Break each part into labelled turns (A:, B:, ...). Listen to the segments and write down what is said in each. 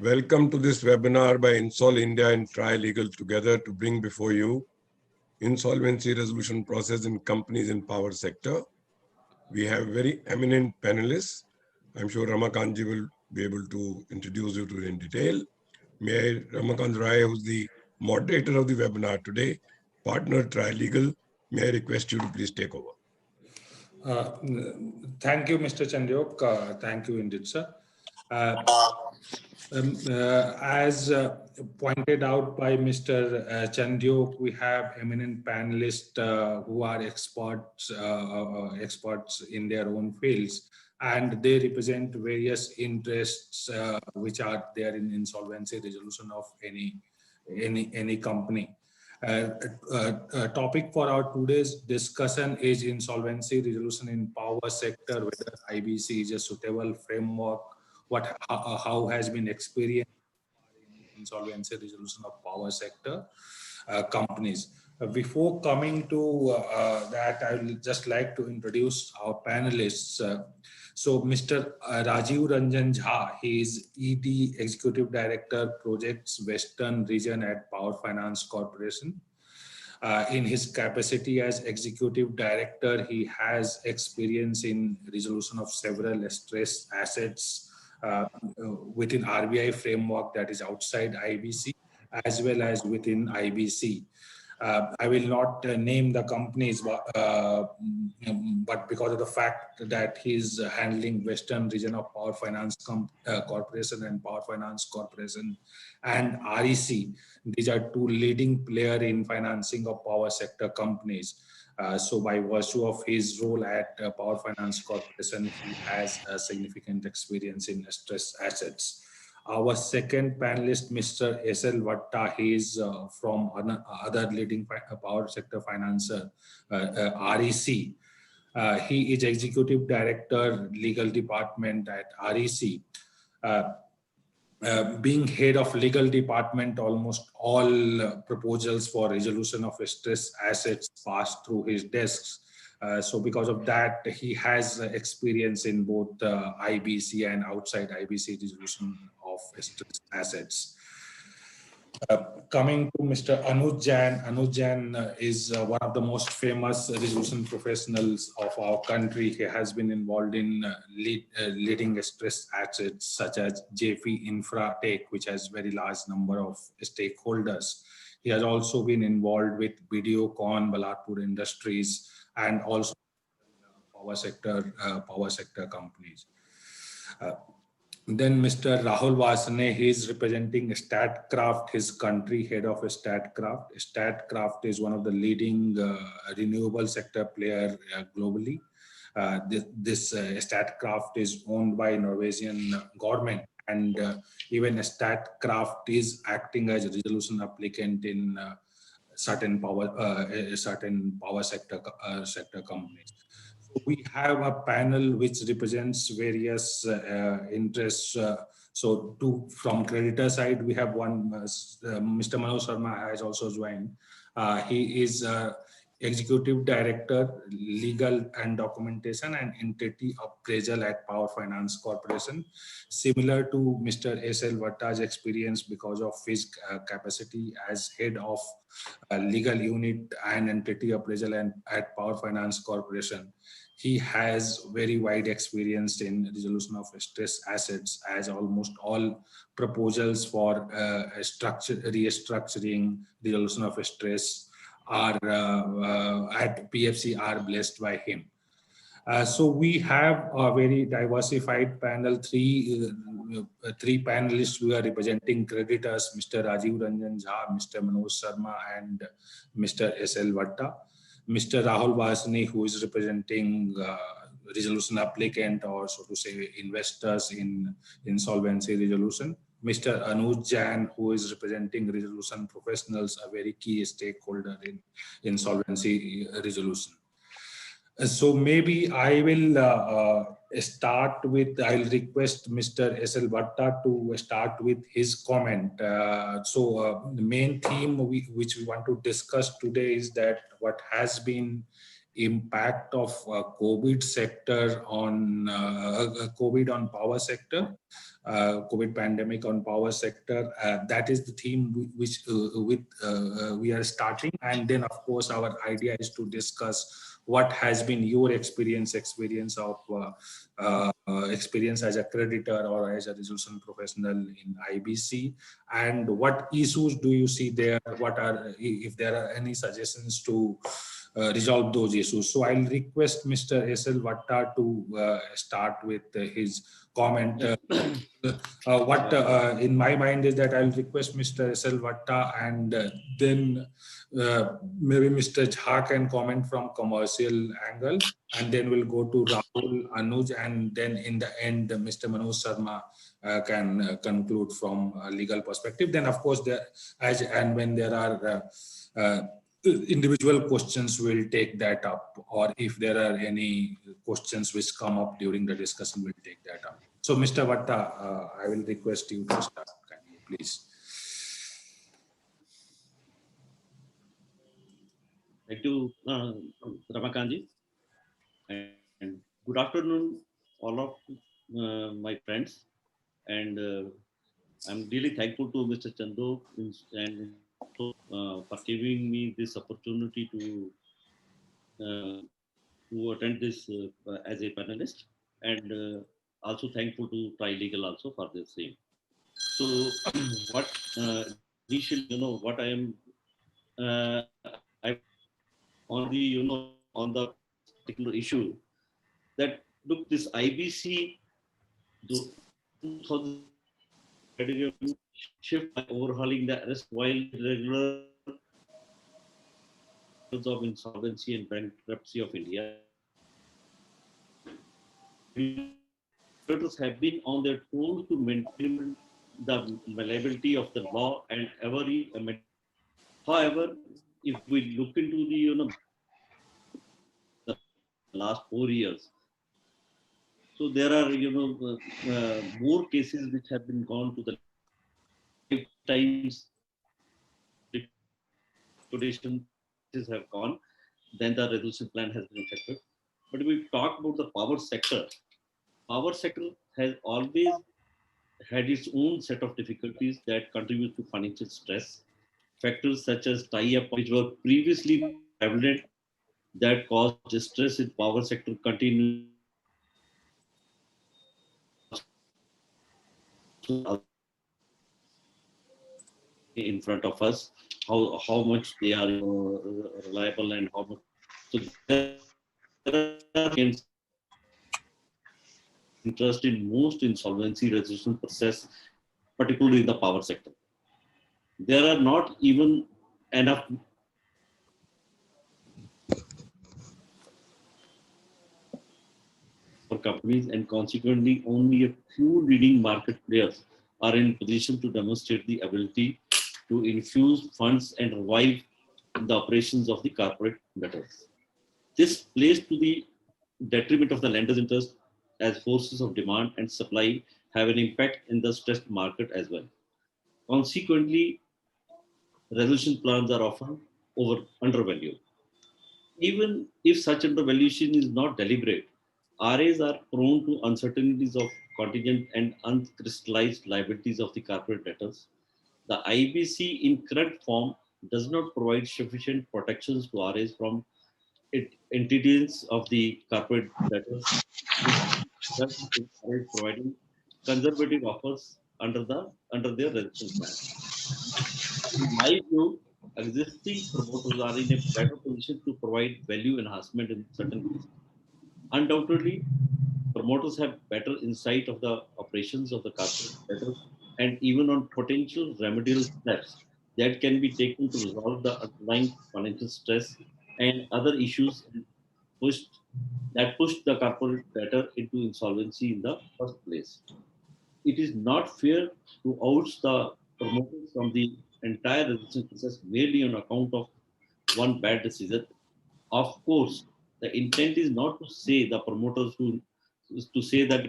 A: Welcome to this webinar by INSOL India and Try Legal together to bring before you insolvency resolution process in companies in power sector. We have very eminent panelists. I'm sure Ramakantji will be able to introduce you to it in detail. May I, Ramakant Rai, who's the moderator of the webinar today, partner Try Legal, may I request you to please take over.
B: Thank you, Mr. Chandyok. Thank you indeed, sir. As pointed out by Mr. Chandyok, we have eminent panelists who are experts in their own fields, and they represent various interests which are there in insolvency resolution of any company. Topic for our today's discussion is insolvency resolution in power sector, whether IBC is a suitable framework, how has been experienced in insolvency resolution of power sector companies. Before coming to that, I will just like to introduce our panelists. So Mr. Rajiv Ranjan Jha, he is ED Executive Director Projects Western Region at Power Finance Corporation. In his capacity as Executive Director, he has experience in resolution of several stress assets within RBI framework, that is outside IBC, as well as within IBC. I will not name the companies, but because of the fact that he's handling Western region of Power Finance Corporation and Power Finance Corporation and REC, these are two leading players in financing of power sector companies. So by virtue of his role at Power Finance Corporation, he has a significant experience in stress assets. Our second panelist, Mr. S.L. Vatta, he is from other leading power sector financer, REC. He is Executive Director, Legal Department at REC. Being head of legal department, almost all proposals for resolution of stress assets pass through his desks. So because of that, he has experience in both IBC and outside IBC resolution of stress assets. Coming to Mr. Anuj Jain. Anuj Jain is one of the most famous resolution professionals of our country. He has been involved in leading stress assets such as JP Infratech, which has very large number of stakeholders. He has also been involved with Videocon, Balatpur Industries, and also power sector companies. Then Mr. Rahul Vasane, he is representing StatCraft, his country head of StatCraft. StatCraft is one of the leading renewable sector player globally. This StatCraft is owned by Norwegian government, and even StatCraft is acting as a resolution applicant in certain power sector companies. So we have a panel which represents various interests. So from creditor side, we have one, Mr. Manoj Sharma has also joined. He is Executive Director, Legal and Documentation and Entity Appraisal at Power Finance Corporation. Similar to Mr. S.L. Vatta's experience because of his capacity as Head of Legal Unit and Entity Appraisal at Power Finance Corporation. He has very wide experience in resolution of stress assets, as almost all proposals for restructuring, resolution of stress are at PFC are blessed by him. So we have a very diversified panel, three panelists who are representing creditors, Mr. Rajiv Ranjan Jha, Mr. Manoj Sharma, and Mr. S.L. Vatta. Mr. Rahul Vasani, who is representing resolution applicant, or so to say investors in insolvency resolution. Mr. Anuj Jain, who is representing resolution professionals, a very key stakeholder in insolvency resolution. So maybe I will start with, I'll request Mr. S.L. Vatta to start with his comment. The main theme which we want to discuss today is that what has been impact of COVID sector on COVID on power sector, COVID pandemic on power sector. That is the theme which we are starting, and then of course our idea is to discuss what has been your experience of experience as a creditor or as a resolution professional in IBC, and what issues do you see there? What are, if there are any suggestions to resolve those issues? So I'll request Mr. S.L. Vatta to start with his comment. What in my mind is that I'll request Mr. S.L. Vatta, and then maybe Mr. Jha can comment from commercial angle, and then we'll go to Rahul, Anuj, and then in the end, Mr. Manoj Sharma can conclude from a legal perspective. Then, of course, as and when there are individual questions, we'll take that up, or if there are any questions which come up during the discussion, we'll take that up. So, Mr. Vatta, I will request you to start, kindly, please.
C: Thank you, Ramakantji, and good afternoon, all of my friends. And I'm really thankful to Mr. Chandu and for giving me this opportunity to attend this as a panelist, and also thankful to Trilegal also for the same. So, what initially, what I am on the particular issue, that look, this IBC shift by overhauling the arrest while regular of insolvency and bankruptcy of India. Regulators have been on their toes to maintain the malleability of the law and every amendment. However, if we look into the last 4 years, so there are more cases which have been gone to the lifetimes liquidation have gone, then the resolution plan has been effective. But if we talk about the power sector has always had its own set of difficulties that contribute to financial stress. Factors such as tie-up, which were previously prevalent, that caused distress in power sector continue in front of us, how much they are reliable and how much. So there are interest in most insolvency resolution process, particularly in the power sector. There are not even enough for companies, and consequently only a few leading market players are in position to demonstrate the ability to infuse funds and revive the operations of the corporate debtors. This plays to the detriment of the lender's interest, as forces of demand and supply have an impact in the stressed market as well. Consequently, resolution plans are often undervalued. Even if such undervaluation is not deliberate, RAs are prone to uncertainties of contingent and uncrystallized liabilities of the corporate debtors. The IBC in current form does not provide sufficient protections to RAs from entities of the corporate debtors, thus providing conservative offers under their resolution plan. In my view, existing promoters are in a better position to provide value enhancement in certain cases. Undoubtedly, promoters have better insight of the operations of the corporate debtors and even on potential remedial steps that can be taken to resolve the underlying financial stress and other issues that pushed the corporate debtor into insolvency in the first place. It is not fair to oust the promoters from the entire resolution process merely on account of one bad decision. Of course, the intent is not to say that the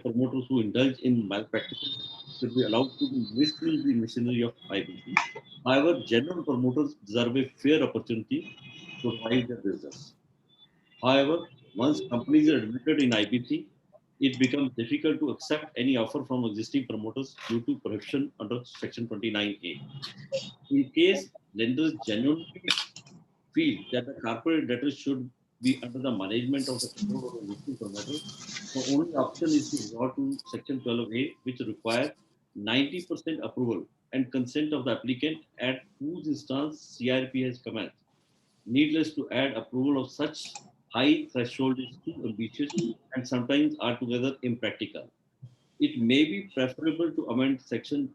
C: promoters who indulge in malpractice should be allowed to misuse the machinery of IBC. However, general promoters deserve a fair opportunity to revive their business. However, once companies are admitted in IBC, it becomes difficult to accept any offer from existing promoters due to prohibition under Section 29A. In case lenders genuinely feel that the corporate debtor should be under the management of the control of the existing promoter, the only option is to resort to Section 12A, which requires 90% approval and consent of the applicant at whose instance CRP has commenced. Needless to add, approval of such high threshold is too ambitious and sometimes altogether impractical. It may be preferable to amend Section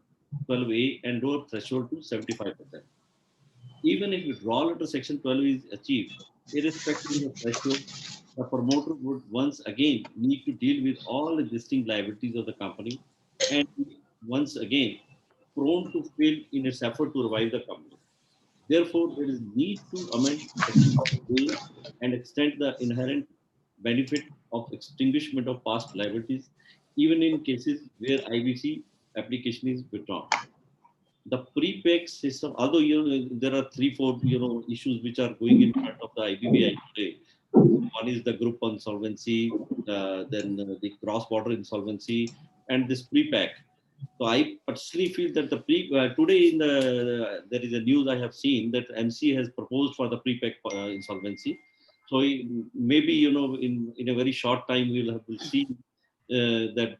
C: 12A and lower threshold to 75%. Even if withdrawal under Section 12 is achieved, irrespective of the threshold, the promoter would once again need to deal with all existing liabilities of the company and once again prone to fail in its effort to revive the company. Therefore, there is need to amend Section 12A and extend the inherent benefit of extinguishment of past liabilities, even in cases where IBC application is withdrawn. The pre-pack system, although there are 3-4 issues which are going in front of the IBBI today. One is the group insolvency, then the cross-border insolvency, and this pre-pack. So I personally feel that the today in there is a news I have seen that MC has proposed for the pre-pack insolvency. So maybe in a very short time we'll see that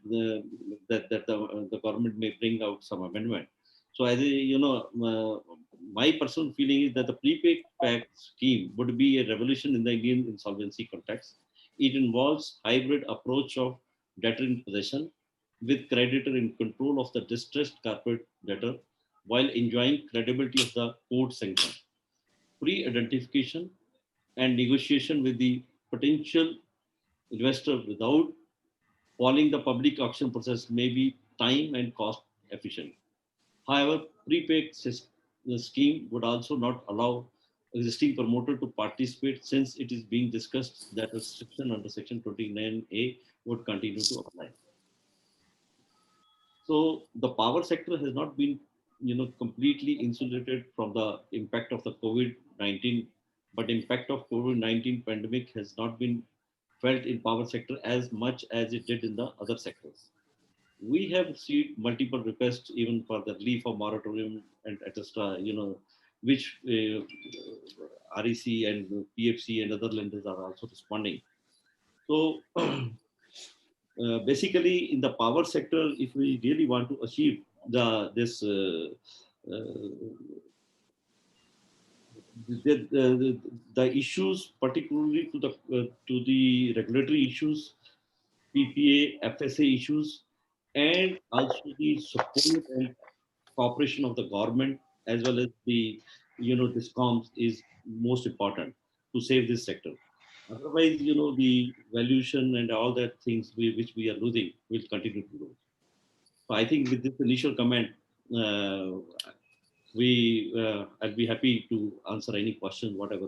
C: the government may bring out some amendment. So as my personal feeling is that the pre-pack scheme would be a revolution in the Indian insolvency context. It involves hybrid approach of debtor in possession with creditor in control of the distressed corporate debtor while enjoying credibility of the court sanction. Pre-identification and negotiation with the potential investor without following the public auction process may be time and cost efficient. However, prepaid scheme would also not allow existing promoter to participate since it is being discussed that restriction under Section 29A would continue to apply. So the power sector has not been, completely insulated from the impact of the COVID-19, but impact of COVID-19 pandemic has not been felt in power sector as much as it did in the other sectors. We have received multiple requests even for the relief of moratorium and etc. Which REC and PFC and other lenders are also responding. So basically, in the power sector, if we really want to achieve the issues, particularly to the regulatory issues, PPA, FSA issues, and also the support and cooperation of the government as well as the discoms is most important to save this sector. Otherwise, the valuation and all that things which we are losing will continue to lose. So I think with this initial comment, I'd be happy to answer any question, whatever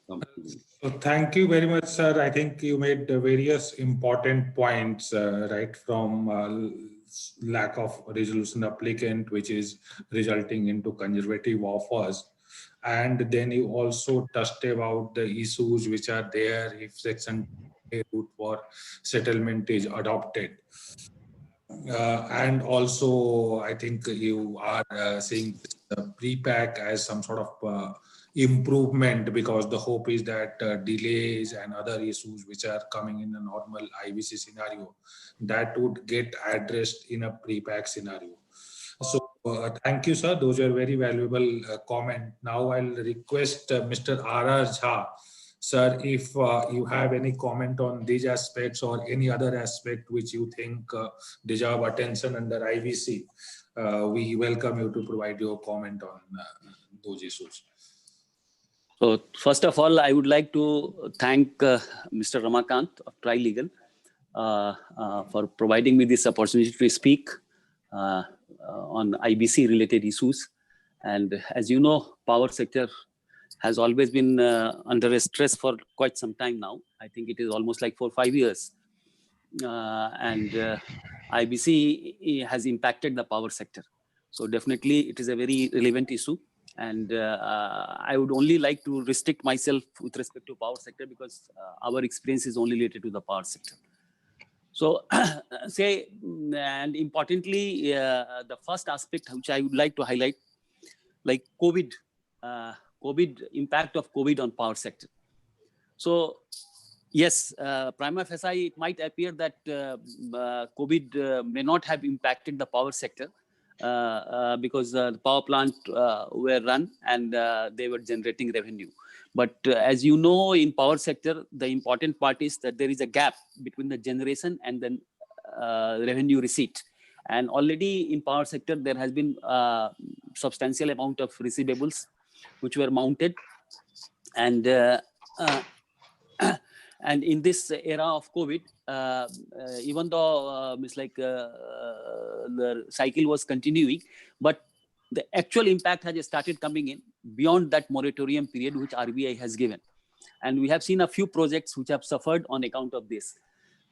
C: comes to me.
B: So thank you very much, sir. I think you made various important points, right from lack of resolution applicant, which is resulting into conservative offers. And then you also touched about the issues which are there if Section 8 route for settlement is adopted. And also, I think you are seeing the pre-pack as some sort of improvement, because the hope is that delays and other issues which are coming in a normal IBC scenario, that would get addressed in a pre-pack scenario. So thank you, sir. Those are very valuable comment. Now I'll request Mr. R.R. Jha, sir, if you have any comment on these aspects or any other aspect which you think deserve attention under IBC, we welcome you to provide your comment on those issues.
D: So first of all, I would like to thank Mr. Ramakant of Trilegal for providing me this opportunity to speak on IBC related issues. And as you know, power sector has always been under stress for quite some time now. I think it is almost like 4 or 5 years. And IBC has impacted the power sector. So definitely it is a very relevant issue. And I would only like to restrict myself with respect to power sector because our experience is only related to the power sector. So say, and importantly, the first aspect which I would like to highlight, like COVID, impact of COVID on power sector. So yes, prima facie, it might appear that COVID may not have impacted the power sector because the power plant were run and they were generating revenue. But as you know, in power sector, the important part is that there is a gap between the generation and then revenue receipt. And already in power sector, there has been substantial amount of receivables which were mounted. And and in this era of COVID, even though the cycle was continuing, but the actual impact has started coming in beyond that moratorium period which RBI has given. And we have seen a few projects which have suffered on account of this.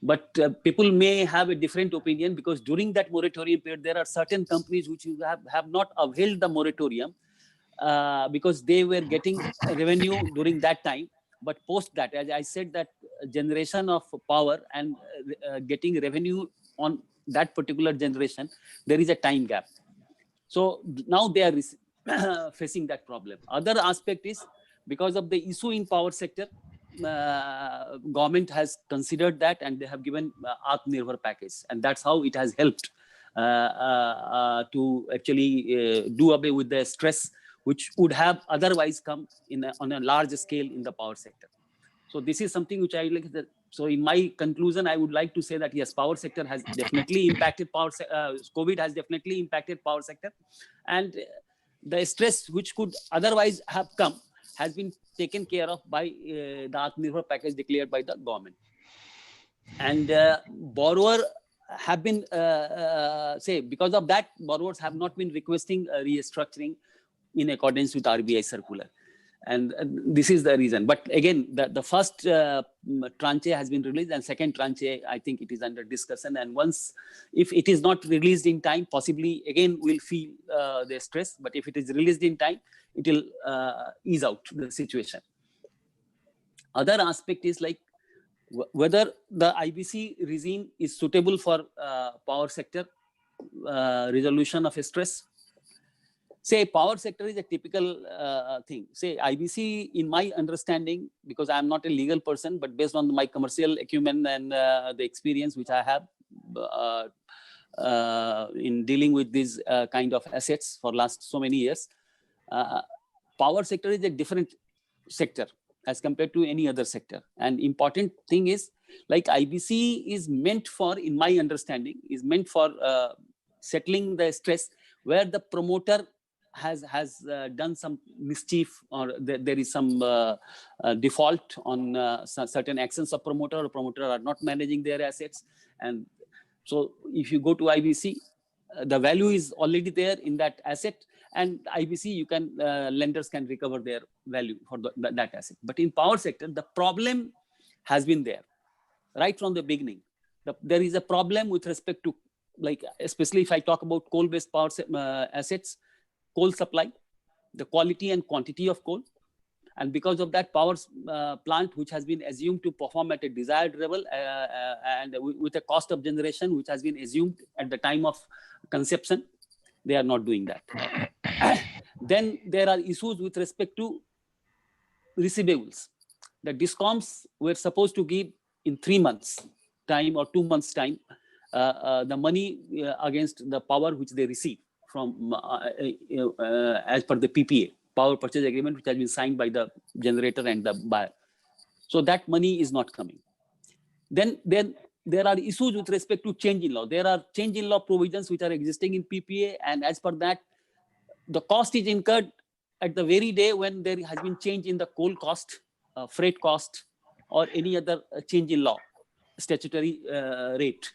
D: But people may have a different opinion because during that moratorium period, there are certain companies which have not availed the moratorium because they were getting revenue during that time. But post that, as I said, that generation of power and getting revenue on that particular generation, there is a time gap. So now they are facing that problem. Other aspect is because of the issue in power sector, government has considered that and they have given Atmanirbhar package, and that's how it has helped to actually do away with the stress which would have otherwise come on a large scale in the power sector. So this is something which I like. So in my conclusion, I would like to say that yes, power sector has definitely impacted COVID has definitely impacted power sector, and the stress which could otherwise have come has been taken care of by the Atmanirbhar package declared by the government. And borrower have been say because of that, borrowers have not been requesting restructuring in accordance with RBI circular. And this is the reason. But again, the first tranche has been released, and second tranche, I think it is under discussion. And once, if it is not released in time, possibly again we'll feel the stress. But if it is released in time, it will ease out the situation. Other aspect is like whether the IBC regime is suitable for power sector resolution of stress. Say power sector is a typical thing. Say IBC, in my understanding, because I am not a legal person, but based on my commercial acumen and the experience which I have in dealing with these kind of assets for last so many years, power sector is a different sector as compared to any other sector. And important thing is like IBC is meant for, in my understanding, is meant for settling the stress where the promoter has done some mischief, or there is some default on certain actions of promoter, or promoter are not managing their assets. And so if you go to IBC, the value is already there in that asset, and IBC, you can lenders can recover their value for that asset. But in power sector, the problem has been there right from the beginning. There is a problem with respect to, like, especially if I talk about coal-based power assets, coal supply, the quality and quantity of coal. And because of that, power plant, which has been assumed to perform at a desired level and with a cost of generation, which has been assumed at the time of conception, they are not doing that. Then there are issues with respect to receivables. The DISCOMs were supposed to give in 3 months time or 2 months time the money against the power which they receive from as per the PPA, power purchase agreement, which has been signed by the generator and the buyer. So that money is not coming. Then there are issues with respect to change in law. There are change in law provisions which are existing in PPA, and as per that, the cost is incurred at the very day when there has been change in the coal cost, freight cost, or any other change in law, statutory rate.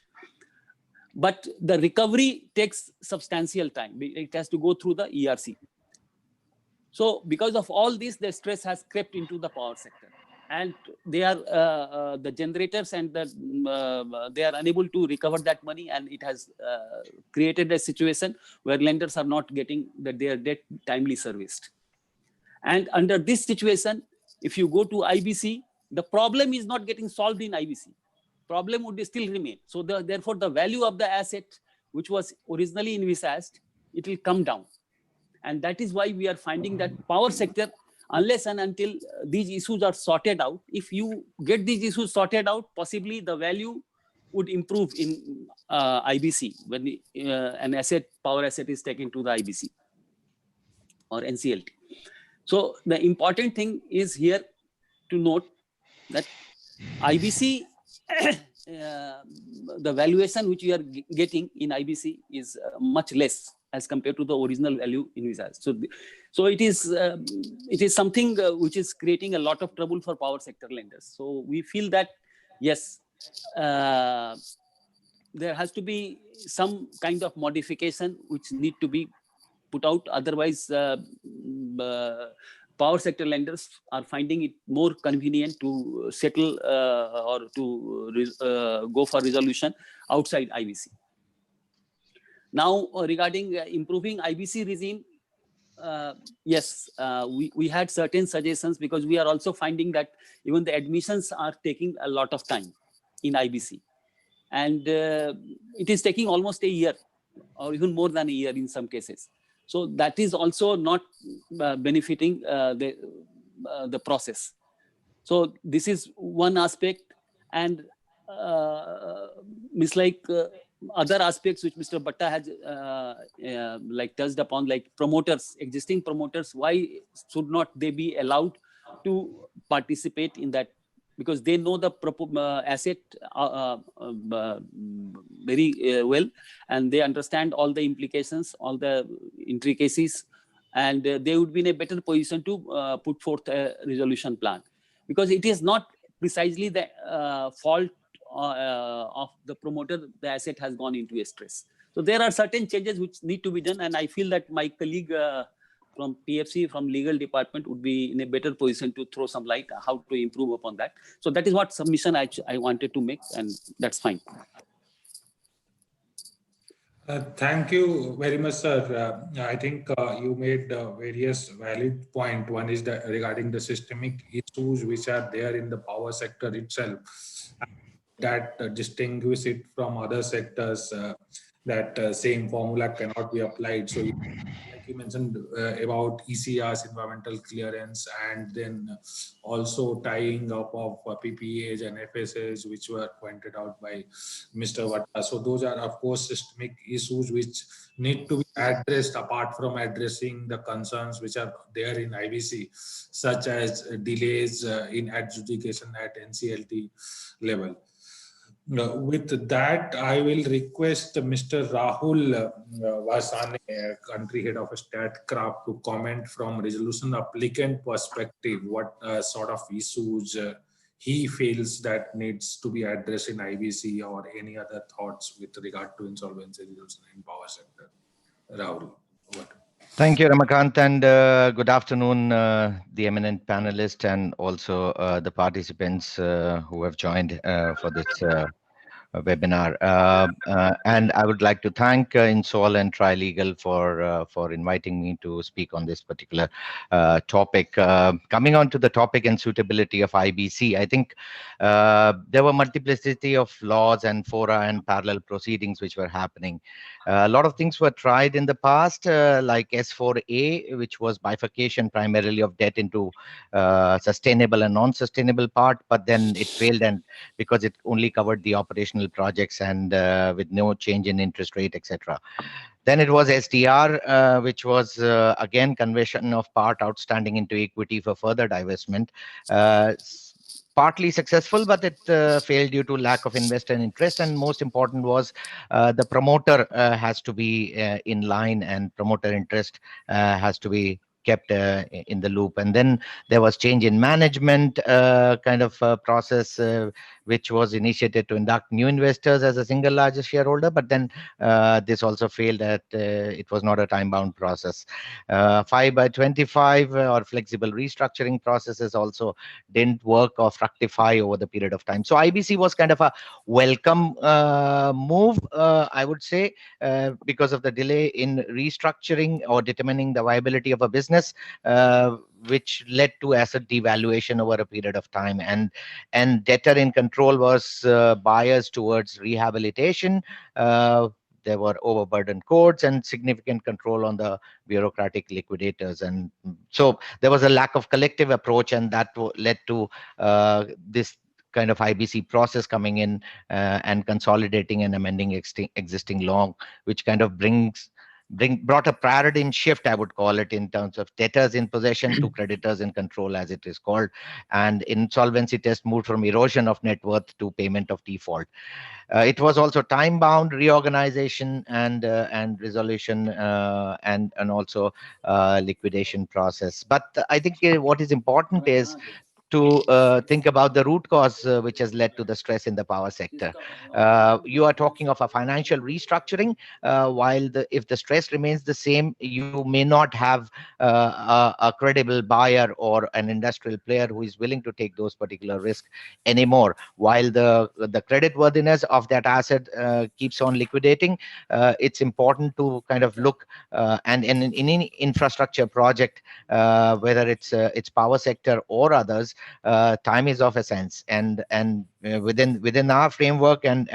D: But the recovery takes substantial time. It has to go through the ERC. So because of all this, the stress has crept into the power sector. And they are the generators and they are unable to recover that money, and it has created a situation where lenders are not getting their debt timely serviced. And under this situation, if you go to IBC, the problem is not getting solved in IBC. Problem would still remain. So therefore, the value of the asset, which was originally envisaged, it will come down. And that is why we are finding that power sector, unless and until these issues are sorted out, if you get these issues sorted out, possibly the value would improve in IBC when an power asset is taken to the IBC or NCLT. So the important thing is here to note that IBC, the valuation which we are getting in IBC is much less as compared to the original value envisaged. So it is something which is creating a lot of trouble for power sector lenders. So we feel that yes, there has to be some kind of modification which need to be put out. Otherwise, power sector lenders are finding it more convenient to settle or to go for resolution outside IBC. Now, regarding improving IBC regime, yes, we had certain suggestions, because we are also finding that even the admissions are taking a lot of time in IBC. And it is taking almost a year or even more than a year in some cases. So that is also not benefiting the process. So this is one aspect. And other aspects which Mr. Bhatta has touched upon, like promoters, existing promoters, why should not they be allowed to participate in that? Because they know the asset very well, and they understand all the implications, all the intricacies, and they would be in a better position to put forth a resolution plan. Because it is not precisely the fault of the promoter, the asset has gone into a stress. So there are certain changes which need to be done, and I feel that my colleague from PFC, from legal department, would be in a better position to throw some light on how to improve upon that. So that is what submission I wanted to make, and that's fine.
B: Thank you very much, sir. I think you made various valid points. One is that regarding the systemic issues which are there in the power sector itself, that distinguish it from other sectors, that same formula cannot be applied. So like you mentioned about ECRs, environmental clearance, and then also tying up of PPAs and FSAs, which were pointed out by Mr. Vatta. So those are, of course, systemic issues which need to be addressed, apart from addressing the concerns which are there in IBC, such as delays in adjudication at NCLT level. With that, I will request Mr. Rahul Vasane, country head of StatCraft, to comment from resolution applicant perspective what sort of issues he feels that needs to be addressed in IBC, or any other thoughts with regard to insolvency resolution in power sector. Rahul, over.
E: Thank you, Ramakant, and good afternoon, the eminent panelists, and also the participants who have joined for this webinar. And I would like to thank INSOL and Trilegal for inviting me to speak on this particular topic. Coming on to the topic and suitability of IBC, I think there were multiplicity of laws and fora and parallel proceedings which were happening. A lot of things were tried in the past, like S4A, which was bifurcation primarily of debt into sustainable and non-sustainable part, but then it failed, and because it only covered the operational projects and with no change in interest rate, etc. Then it was SDR, which was again conversion of part outstanding into equity for further divestment. Partly successful, but it failed due to lack of investor interest. And most important was the promoter has to be in line, and promoter interest has to be kept in the loop. And then there was change in management kind of process, which was initiated to induct new investors as a single largest shareholder. But then this also failed, that it was not a time-bound process. 5/25 or flexible restructuring processes also didn't work or fructify over the period of time. So IBC was kind of a welcome move, I would say, because of the delay in restructuring or determining the viability of a business, which led to asset devaluation over a period of time, and debtor in control was biased towards rehabilitation. There were overburdened courts and significant control on the bureaucratic liquidators, and so there was a lack of collective approach, and that led to this kind of IBC process coming in and consolidating and amending existing law, which kind of brought a paradigm shift, I would call it, in terms of debtors in possession to creditors in control, as it is called. And insolvency test moved from erosion of net worth to payment of default. It was also time-bound reorganization and resolution and also liquidation process. But I think what is important is to think about the root cause which has led to the stress in the power sector. You are talking of a financial restructuring, while if the stress remains the same, you may not have a credible buyer or an industrial player who is willing to take those particular risks anymore. While the credit worthiness of that asset keeps on liquidating, it's important to kind of look and in any infrastructure project, whether it's power sector or others, time is of essence, and within our framework and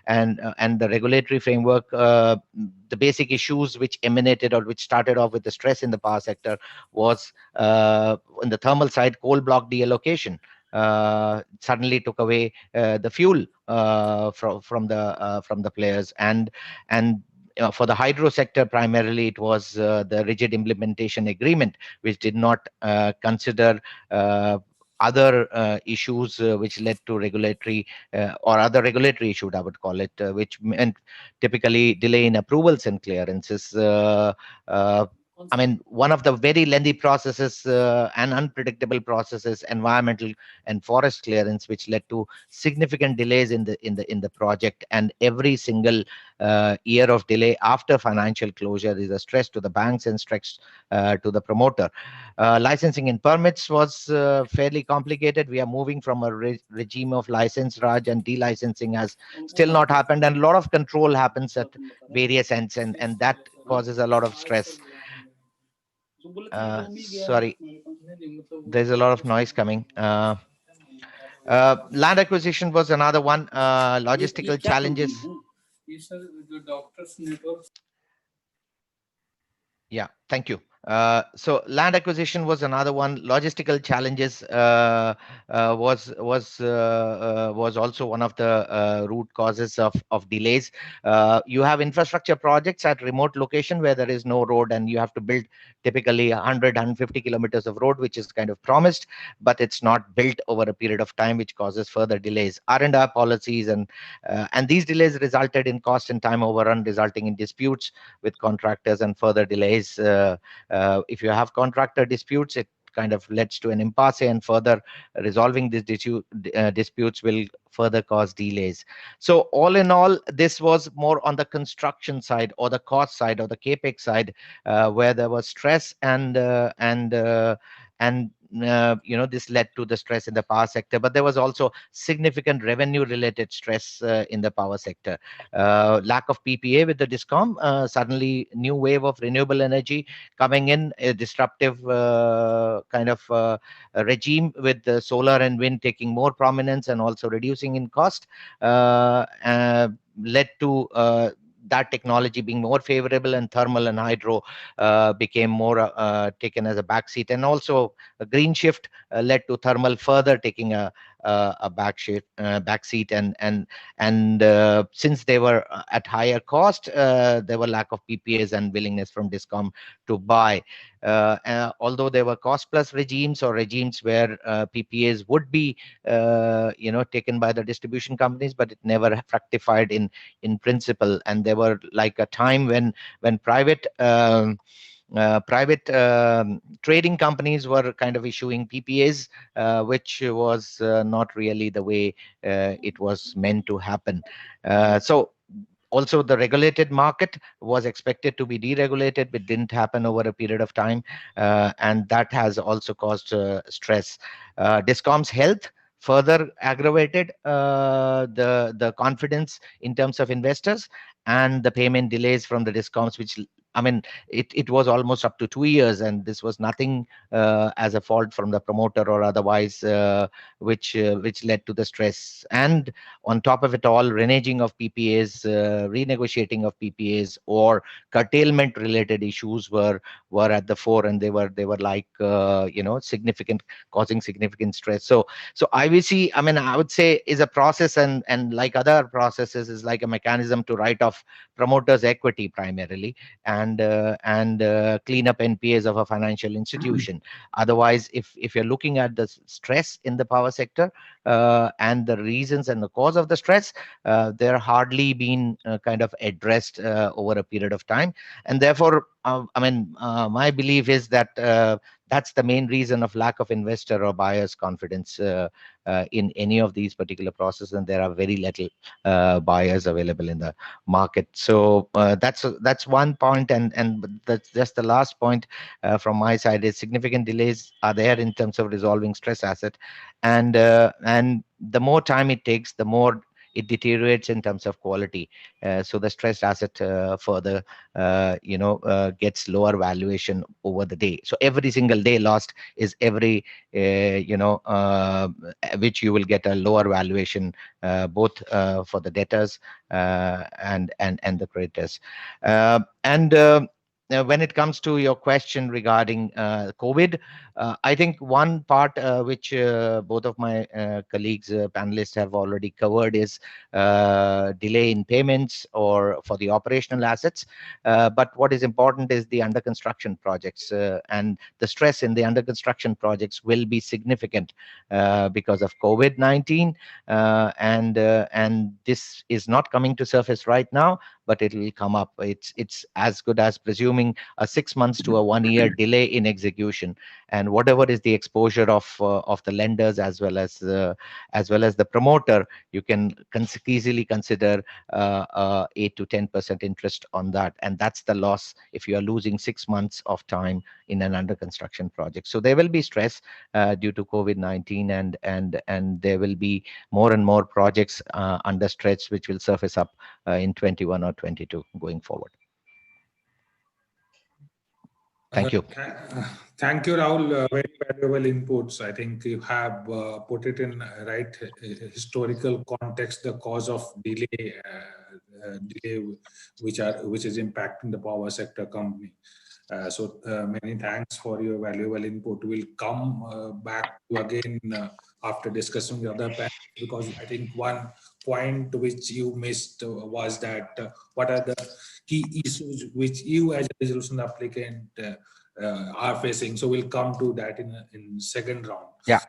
E: the regulatory framework, the basic issues which emanated or which started off with the stress in the power sector was on the thermal side, coal block deallocation. Suddenly took away the fuel from the players, and for the hydro sector primarily it was the rigid implementation agreement, which did not consider other issues which led to regulatory or other regulatory issues, I would call it, which meant typically delay in approvals and clearances. I mean, one of the very lengthy processes and unpredictable processes, environmental and forest clearance, which led to significant delays in the project. And every single year of delay after financial closure is a stress to the banks and stress to the promoter. Licensing and permits was fairly complicated. We are moving from a regime of license Raj, and delicensing has still not happened, and a lot of control happens at various ends, and that causes a lot of stress. Sorry, there's a lot of noise coming. Land acquisition was another one. Logistical challenges. Yeah, thank you. So land acquisition was another one. Logistical challenges was also one of the root causes of delays. You have infrastructure projects at remote location where there is no road, and you have to build typically 150 kilometers of road, which is kind of promised, but it's not built over a period of time, which causes further delays. R&R policies and these delays resulted in cost and time overrun, resulting in disputes with contractors and further delays. If you have contractor disputes, it kind of leads to an impasse, and further resolving these disputes will further cause delays. So all in all, this was more on the construction side or the cost side or the capex side, where there was stress this led to the stress in the power sector. But there was also significant revenue related stress in the power sector. Lack of PPA with the discom, suddenly new wave of renewable energy coming in, a disruptive kind of regime with the solar and wind taking more prominence and also reducing in cost, led to that technology being more favorable, and thermal and hydro became more taken as a backseat. And also a green shift led to thermal further taking a backseat, and since they were at higher cost, there were lack of PPAs and willingness from discom to buy. Although there were cost plus regimes or regimes where PPAs would be taken by the distribution companies, but it never fructified in principle. And there were like a time when private trading companies were kind of issuing PPAs, which was not really the way it was meant to happen. So also the regulated market was expected to be deregulated, but didn't happen over a period of time, and that has also caused stress. Discom's health further aggravated the confidence in terms of investors, and the payment delays from the discoms, which I mean, it was almost up to 2 years, and this was nothing as a fault from the promoter or otherwise, which led to the stress. And on top of it all, reneging of PPAs, renegotiating of PPAs, or curtailment related issues were at the fore, and they were like significant, causing significant stress. So IBC, I mean, I would say, is a process, and like other processes, is like a mechanism to write off promoters' equity primarily, and clean up NPAs of a financial institution. Otherwise, if you're looking at the stress in the power sector, and the reasons and the cause of the stress, they're hardly been kind of addressed over a period of time. And therefore, my belief is that that's the main reason of lack of investor or buyers confidence in any of these particular processes, and there are very little buyers available in the market. So that's one point, and that's just the last point from my side, is significant delays are there in terms of resolving stress asset, and the more time it takes, the more it deteriorates in terms of quality. So the stressed asset further gets lower valuation over the day. So every single day lost is every which you will get a lower valuation, both for the debtors and the creditors. Now, when it comes to your question regarding COVID, I think one part which both of my colleagues, panelists, have already covered is delay in payments or for the operational assets. But what is important is the under construction projects, and the stress in the under construction projects will be significant because of COVID-19, and this is not coming to surface right now, but it will come up. It's as good as presuming a 6 months to a 1 year delay in execution, and whatever is the exposure of the lenders as well as the promoter, you can easily consider 8 to 10% interest on that, and that's the loss if you are losing 6 months of time in an under construction project. So there will be stress due to COVID-19, and there will be more and more projects under stretch which will surface up in 21 or 22 going forward. Thank you.
B: Thank you, Rahul. Very valuable inputs. I think you have put it in right historical context, the cause of delay, which is impacting the power sector company. So many thanks for your valuable input. We'll come back to again after discussing the other panels, because I think one point which you missed was that what are the key issues which you as a resolution applicant are facing. So we'll come to that in second round.
E: Yeah.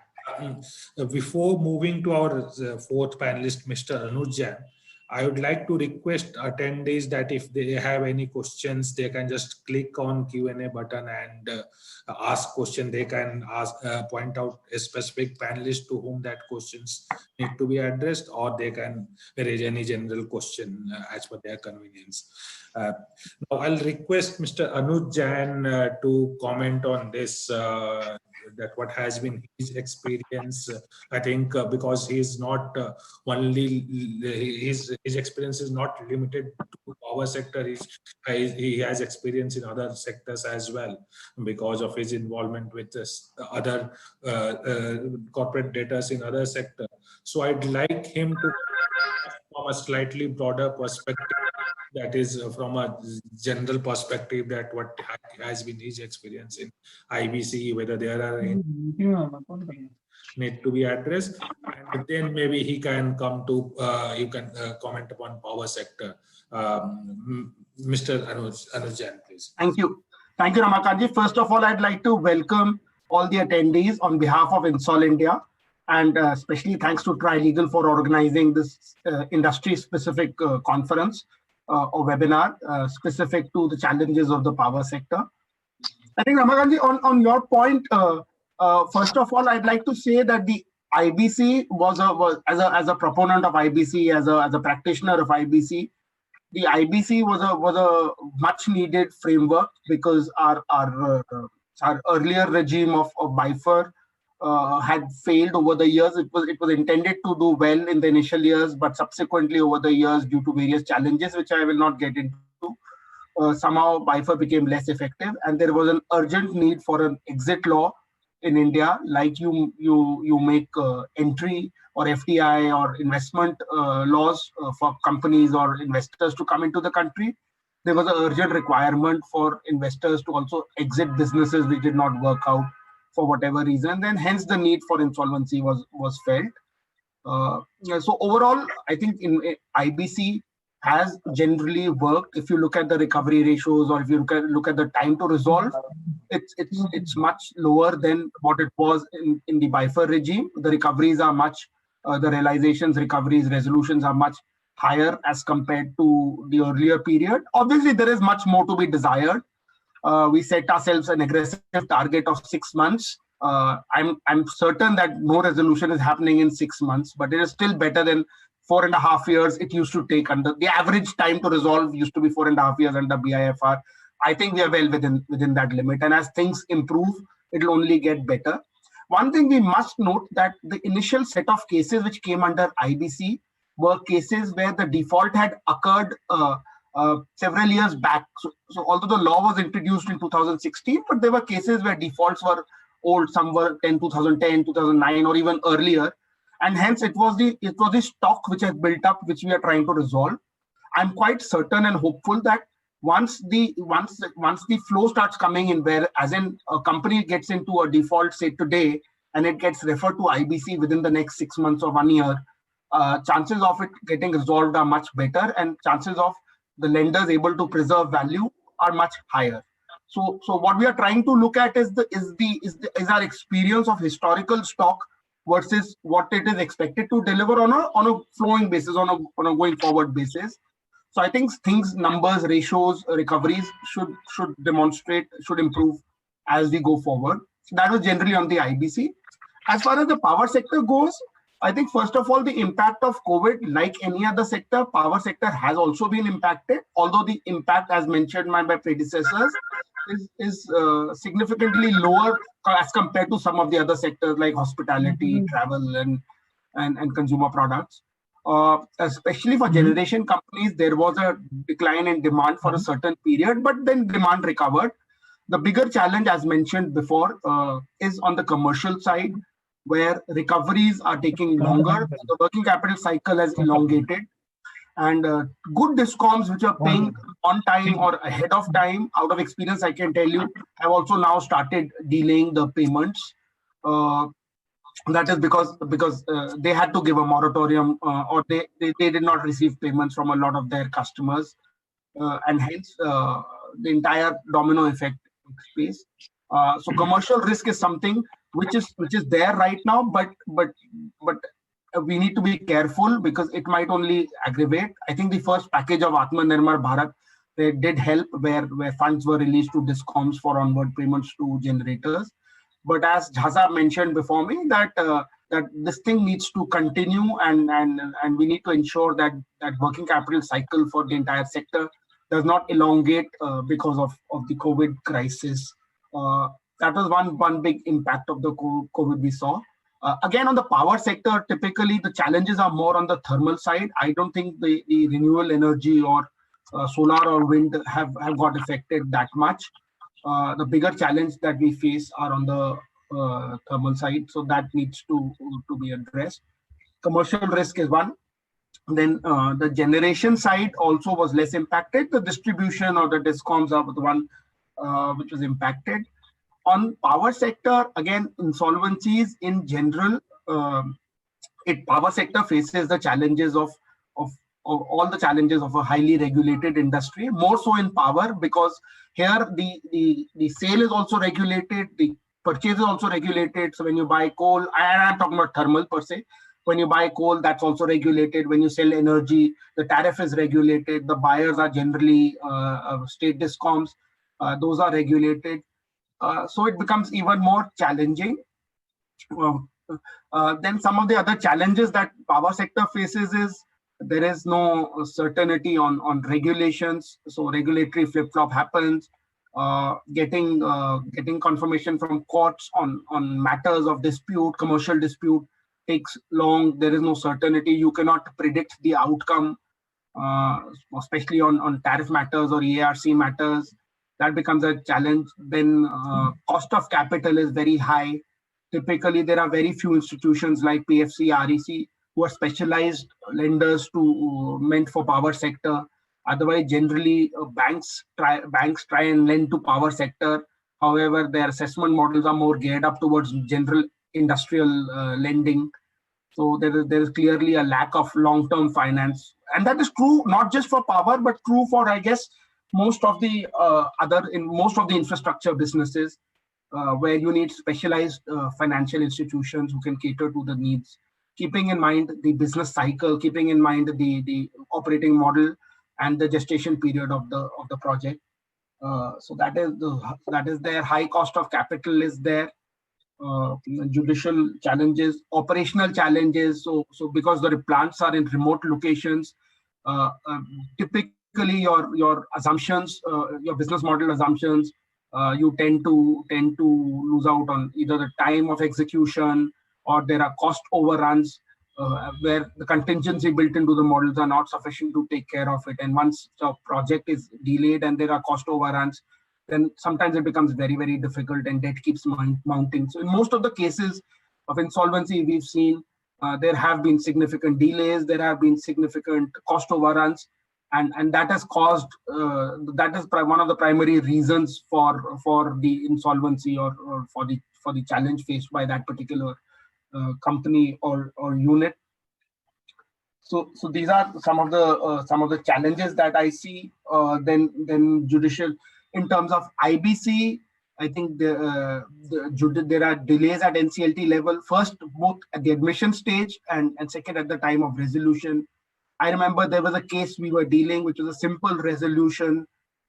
B: Before moving to our fourth panelist, Mr. Anuj Jain, I would like to request attendees that if they have any questions, they can just click on Q&A button and ask question. They can ask, point out a specific panelist to whom that questions need to be addressed, or they can raise any general question as per their convenience. Now I'll request Mr. Anuj Jain to comment on this, that what has been his experience. I think because he's not only his experience is not limited to power sector. He has experience in other sectors as well, because of his involvement with this, other corporate debtors in other sector. So I'd like him to, from a slightly broader perspective, that is from a general perspective, that what has been his experience in IBC, whether there are any need to be addressed, and then maybe he can come to you can comment upon power sector. Mr. Anuj Jain, please.
F: Thank you, Ramakantji. First of all, I'd like to welcome all the attendees on behalf of INSOL India, and especially thanks to Tri-Legal for organizing this industry-specific conference or webinar specific to the challenges of the power sector. I think, Ramakantji, on your point, first of all, I'd like to say that the IBC as a proponent of IBC, as a practitioner of IBC, the IBC was a much needed framework, because our earlier regime of BIFER had failed over the years. It was intended to do well in the initial years, but subsequently over the years, due to various challenges which I will not get into, somehow BIFER became less effective, and there was an urgent need for an exit law in India, like you make entry or FDI or investment laws for companies or investors to come into the country. There was an urgent requirement for investors to also exit businesses which did not work out for whatever reason. Then hence the need for insolvency was felt. So overall, I think IBC has generally worked. If you look at the recovery ratios, or if you look at the time to resolve, it's much lower than what it was in the BIFER regime. The recoveries are much, the realizations, recoveries, resolutions are much higher as compared to the earlier period. Obviously, there is much more to be desired. We set ourselves an aggressive target of 6 months. I'm certain that no resolution is happening in 6 months, but it is still better than 4.5 years it used to take. Under the average time to resolve used to be 4.5 years under BIFR. I think we are well within that limit, and as things improve, it will only get better. One thing we must note, that the initial set of cases which came under IBC were cases where the default had occurred several years back. So although the law was introduced in 2016, but there were cases where defaults were old. Some were 2010, 2009, or even earlier, and hence it was the stock which has built up, which we are trying to resolve. I'm quite certain and hopeful that once the flow starts coming in, where as in a company gets into a default, say today, and it gets referred to IBC within the next 6 months or 1 year, chances of it getting resolved are much better, and chances of the lenders able to preserve value are much higher. So what we are trying to look at is our experience of historical stock versus what it is expected to deliver on a flowing basis, on a going forward basis. So I think numbers, ratios, recoveries should improve as we go forward. So that was generally on the IBC. As far as the power sector goes, I think first of all, the impact of COVID, like any other sector, power sector has also been impacted, although the impact, as mentioned by my predecessors, is significantly lower as compared to some of the other sectors like hospitality, travel, and consumer products. Especially for generation companies, there was a decline in demand for a certain period, but then demand recovered. The bigger challenge, as mentioned before, is on the commercial side, where recoveries are taking longer. The working capital cycle has elongated, and good discoms which are paying on time or ahead of time, out of experience I can tell you, have also now started delaying the payments. That is because they had to give a moratorium, or they did not receive payments from a lot of their customers, and hence the entire domino effect takes place. So commercial risk is something which is there right now, but we need to be careful because it might only aggravate. I think the first package of Atmanirbhar Bharat, they did help, where funds were released to discoms for onward payments to generators. But as Jhaza mentioned before me, that this thing needs to continue, and we need to ensure that working capital cycle for the entire sector does not elongate because of the COVID crisis. That was one big impact of the COVID we saw. Again, on the power sector, typically the challenges are more on the thermal side. I don't think the renewable energy or solar or wind have got affected that much. The bigger challenge that we face are on the thermal side, so that needs to be addressed. Commercial risk is one. Then the generation side also was less impacted. The distribution or the discoms are the one which was impacted. On power sector, again, insolvencies in general, power sector faces the challenges of all the challenges of a highly regulated industry, more so in power, because here the sale is also regulated, the purchase is also regulated. So when you buy coal, and I'm talking about thermal per se, when you buy coal, that's also regulated. When you sell energy, the tariff is regulated. The buyers are generally state discoms. Those are regulated. So it becomes even more challenging. Then some of the other challenges that power sector faces is there is no certainty on regulations. So regulatory flip-flop happens. Getting confirmation from courts on matters of dispute, commercial dispute, takes long. There is no certainty. You cannot predict the outcome. especially on tariff matters or EARC matters. That becomes a challenge. Then cost of capital is very high. Typically, there are very few institutions like PFC, REC who are specialized lenders meant for power sector. Otherwise, generally banks try and lend to power sector. However, their assessment models are more geared up towards general industrial lending. So there is clearly a lack of long-term finance, and that is true not just for power, but true for, I guess, most of the infrastructure businesses, where you need specialized financial institutions who can cater to the needs, keeping in mind the business cycle, keeping in mind the operating model and the gestation period of the project. So that is their high cost of capital is there. Judicial challenges, operational challenges. So because the plants are in remote locations, typically your assumptions, your business model assumptions, you tend to lose out on either the time of execution, or there are cost overruns where the contingency built into the models are not sufficient to take care of it. And once the project is delayed and there are cost overruns, then sometimes it becomes very, very difficult and debt keeps mounting. So in most of the cases of insolvency, we've seen there have been significant delays, there have been significant cost overruns, and that has caused, that is one of the primary reasons for the insolvency or for the challenge faced by that particular company or unit. So these are some of the challenges that I see. Then judicial, in terms of IBC, I think there are delays at NCLT level. First, both at the admission stage and second at the time of resolution. I remember there was a case we were dealing, which was a simple resolution.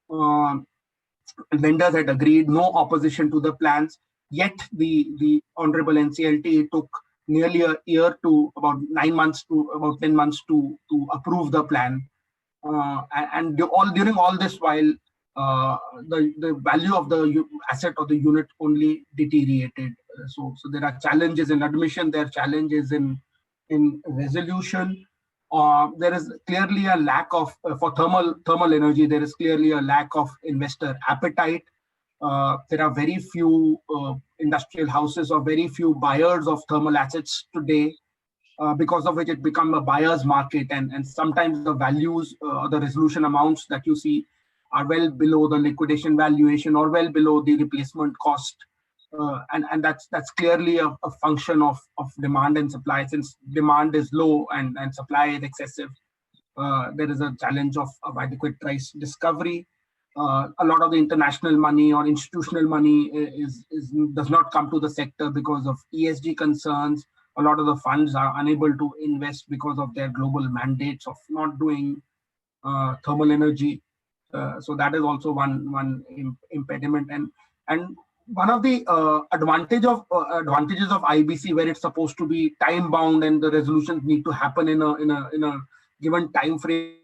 F: Vendors had agreed, no opposition to the plans. Yet the Honorable NCLT took nearly a year to about 9 months to about 10 months to approve the plan. During all this while, the value of the asset or the unit only deteriorated. So there are challenges in admission, there are challenges in resolution. There is clearly a lack of, for thermal energy, there is clearly a lack of investor appetite. There are very few industrial houses or very few buyers of thermal assets today, because of which it become a buyer's market, and sometimes the values or the resolution amounts that you see are well below the liquidation valuation or well below the replacement cost. And that's clearly a function of demand and supply. Since demand is low and supply is excessive, there is a challenge of adequate price discovery. A lot of the international money or institutional money does not come to the sector because of ESG concerns. A lot of the funds are unable to invest because of their global mandates of not doing thermal energy. So that is also one impediment. And one of the advantages of IBC, where it's supposed to be time bound and the resolutions need to happen in a given time frame,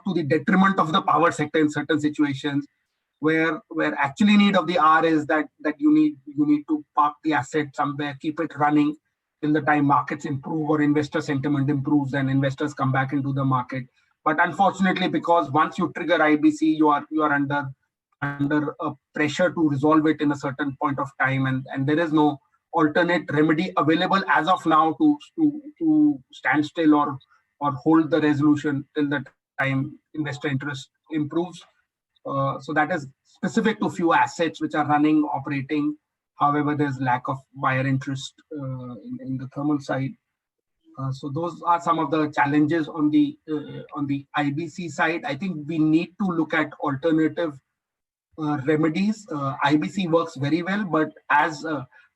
F: to the detriment of the power sector in certain situations, where actually need of the hour is that you need to park the asset somewhere, keep it running till the time markets improve or investor sentiment improves and investors come back into the market. But unfortunately, because once you trigger IBC, you are under a pressure to resolve it in a certain point of time, and there is no alternate remedy available as of now to stand still or hold the resolution till the time investor interest improves. So that is specific to few assets which are running, operating. However, there's lack of buyer interest in the thermal side. So those are some of the challenges on the IBC side. I think we need to look at alternative remedies. IBC works very well, but as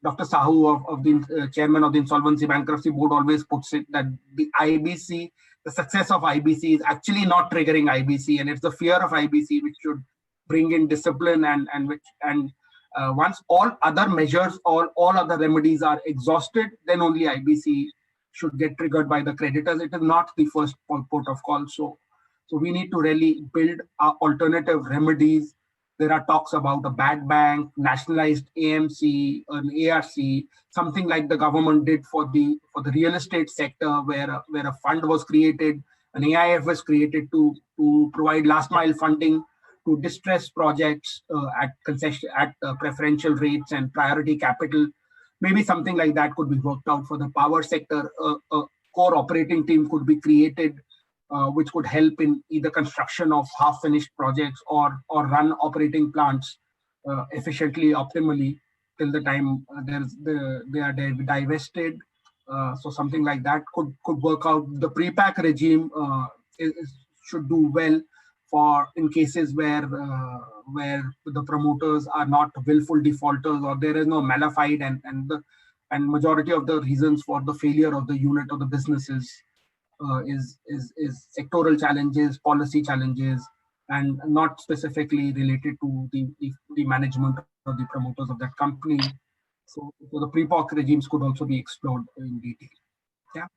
F: Dr. Sahu of the chairman of the Insolvency Bankruptcy Board always puts it, that the IBC, the success of IBC is actually not triggering IBC, and it's the fear of IBC which should bring in discipline and once all other measures, all other remedies are exhausted, then only IBC should get triggered by the creditors. It is not the first port of call. So we need to really build alternative remedies. There are talks about a bad bank, nationalized AMC, an ARC, something like the government did for the real estate sector, where a fund was created, An AIF was created to provide last mile funding to distressed projects at concession at preferential rates and priority capital. Maybe something like that could be worked out for the power sector. A core operating team could be created, which could help in either construction of half-finished projects or run operating plants efficiently, optimally, till the time they are divested. So something like that could work out. The pre-pack regime should do well for in cases where the promoters are not willful defaulters or there is no mala fide, and majority of the reasons for the failure of the unit or the businesses is sectoral challenges, policy challenges, and not specifically related to the management or the promoters of that company. So the pre-POC regimes could also be explored in detail. Yeah.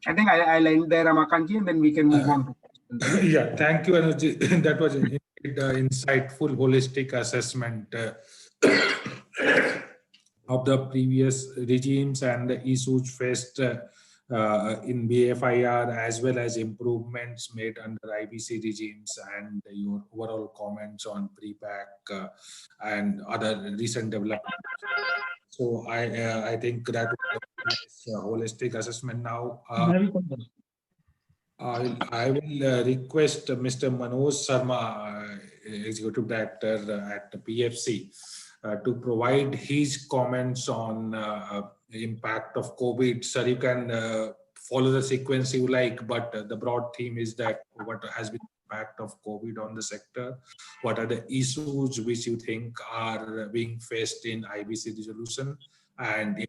F: I think I'll end there, Ramakanji, and then we can move on to questions.
B: Yeah, thank you, Anuj. That was indeed insightful, holistic assessment of the previous regimes and the issues faced in BFIR, as well as improvements made under IBC regimes, and your overall comments on pre-pack and other recent developments. So I think that was a holistic assessment. Now I will request Mr. Manoj Sharma, Executive Director at the PFC, to provide his comments on the impact of COVID. Sir, you can follow the sequence you like, but the broad theme is that what has been the impact of COVID on the sector? What are the issues which you think are being faced in IBC resolution? And any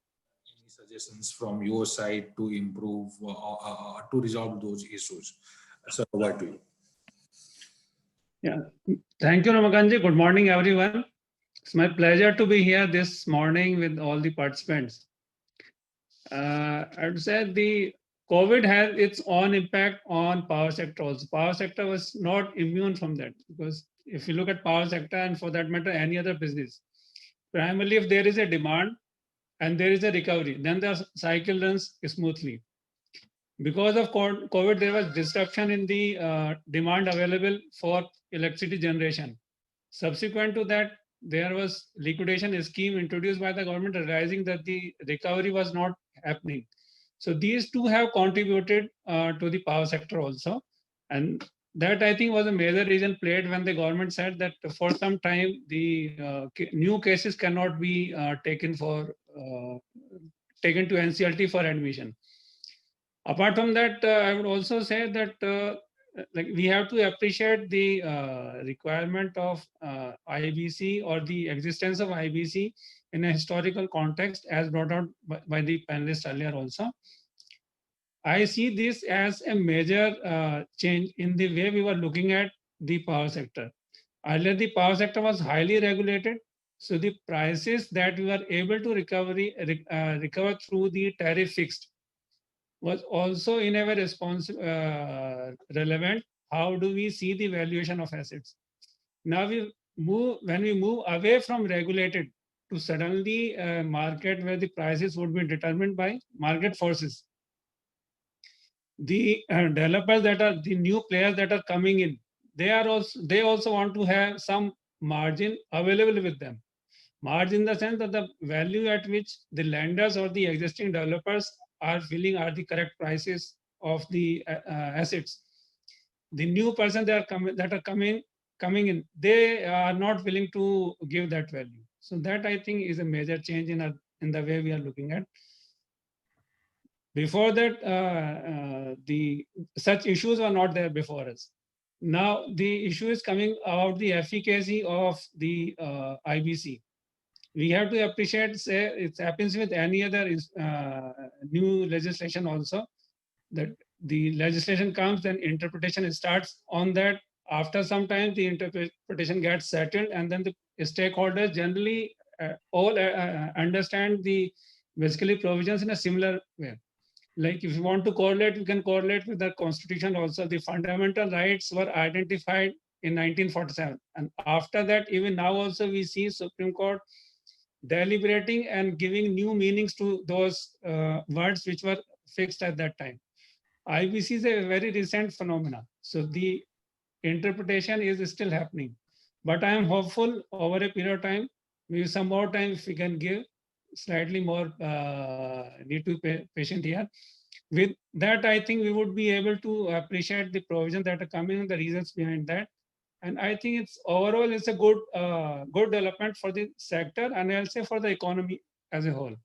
B: suggestions from your side to improve, to resolve those issues? So over to you.
G: Yeah, thank you, Ramakanji. Good morning, everyone. It's my pleasure to be here this morning with all the participants. I would say the COVID has its own impact on power sector also. Power sector was not immune from that, because if you look at power sector, and for that matter, any other business, primarily if there is a demand and there is a recovery, then the cycle runs smoothly. Because of COVID, there was disruption in the demand available for electricity generation. Subsequent to that, there was liquidation scheme introduced by the government, realizing that the recovery was not happening. So these two have contributed to the power sector also. And that, I think, was a major reason played when the government said that for some time, the new cases cannot be taken to NCLT for admission. Apart from that, I would also say that like we have to appreciate the requirement of IBC or the existence of IBC in a historical context, as brought out by the panelists earlier also. I see this as a major change in the way we were looking at the power sector. Earlier, the power sector was highly regulated, so the prices that we were able to recover through the tariff fixed was also in a way relevant. How do we see the valuation of assets? Now when we move away from regulated to suddenly a market where the prices would be determined by market forces, the developers that are the new players that are coming in, they also want to have some margin available with them. Margin in the sense that the value at which the lenders or the existing developers are feeling are the correct prices of the assets. The new person that are coming in, they are not willing to give that value. So that, I think, is a major change in the way we are looking at. Before that, such issues were not there before us. Now the issue is coming about the efficacy of the IBC. We have to appreciate, say, it happens with any other new legislation also, that the legislation comes, then interpretation starts on that. After some time, the interpretation gets settled, and then the stakeholders generally all understand the basically provisions in a similar way. Like if you want to correlate, you can correlate with the constitution also. The fundamental rights were identified in 1947. And after that, even now also we see Supreme Court deliberating and giving new meanings to those words which were fixed at that time. IBC is a very recent phenomena. So the interpretation is still happening. But I am hopeful over a period of time, maybe some more time if we can give slightly more, need to be patient here. With that, I think we would be able to appreciate the provisions that are coming and the reasons behind that. And I think it's overall it's a good good development for the sector and I'll say for the economy as a whole.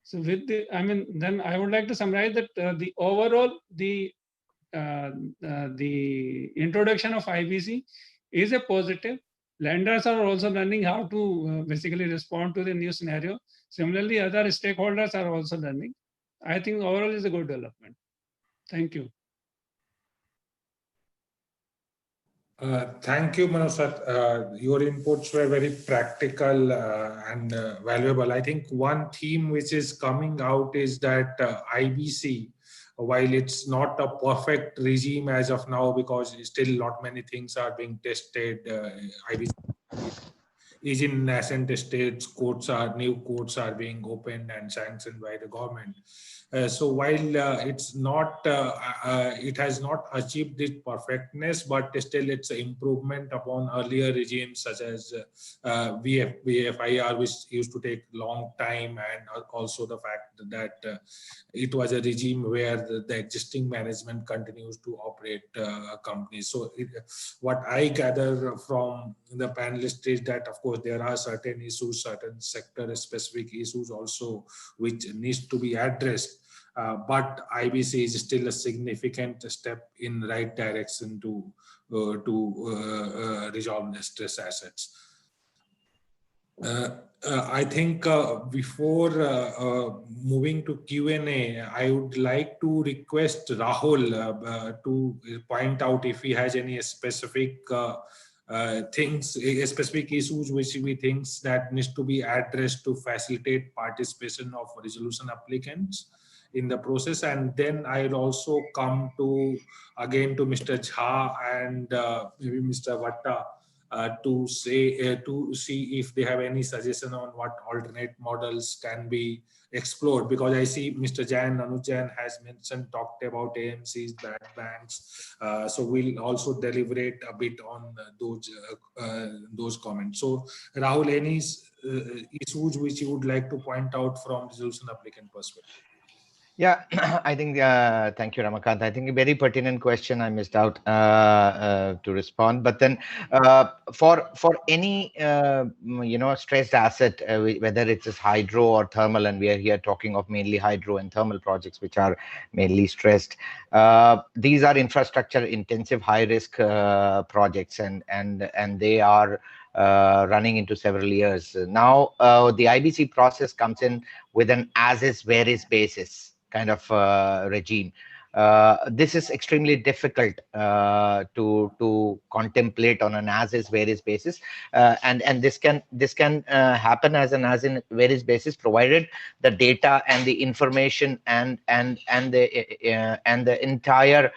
G: So with the, I mean, then I would like to summarize that the overall the introduction of IBC is a positive. Lenders are also learning how to basically respond to the new scenario. Similarly, other stakeholders are also learning. I think overall is a good development. Thank you.
B: Thank you, Manoj sir. Your inputs were very practical and valuable. I think one theme which is coming out is that IBC, while it's not a perfect regime as of now, because still not many things are being tested, IBC is in nascent states. New courts are being opened and sanctioned by the government. So while it's not, it has not achieved its perfectness, but still it's an improvement upon earlier regimes such as VFIR, which used to take long time, and also the fact that it was a regime where the existing management continues to operate companies. So what I gather from the panelists is that, of course, there are certain issues, certain sector-specific issues also, which needs to be addressed. But IBC is still a significant step in the right direction to resolve the stress assets. I think before moving to Q&A, I would like to request Rahul to point out if he has any specific things, specific issues which he thinks that needs to be addressed to facilitate participation of resolution applicants in the process. And then I'll also come to again to Mr. Jha and maybe Mr. Vatta to say to see if they have any suggestion on what alternate models can be explored, because I see Mr. Jain, Anuj Jain has talked about AMCs, bad banks. So we'll also deliberate a bit on those comments. So Rahul, any issues which you would like to point out from resolution applicant perspective?
E: Yeah, I think, thank you, Ramakant. I think a very pertinent question. I missed out to respond. But then for any, stressed asset, whether it's hydro or thermal, and we are here talking of mainly hydro and thermal projects, which are mainly stressed. These are infrastructure intensive, high risk projects, and they are running into several years. Now, the IBC process comes in with an as is, where is basis kind of regime. This is extremely difficult to contemplate on an as is, where is basis, and this can happen as an as in, where is basis, provided the data and the information and the entire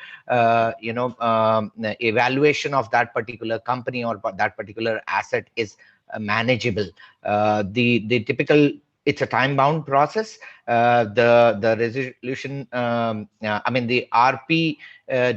E: evaluation of that particular company or that particular asset is manageable. The typical, it's a time-bound process. The resolution, the RP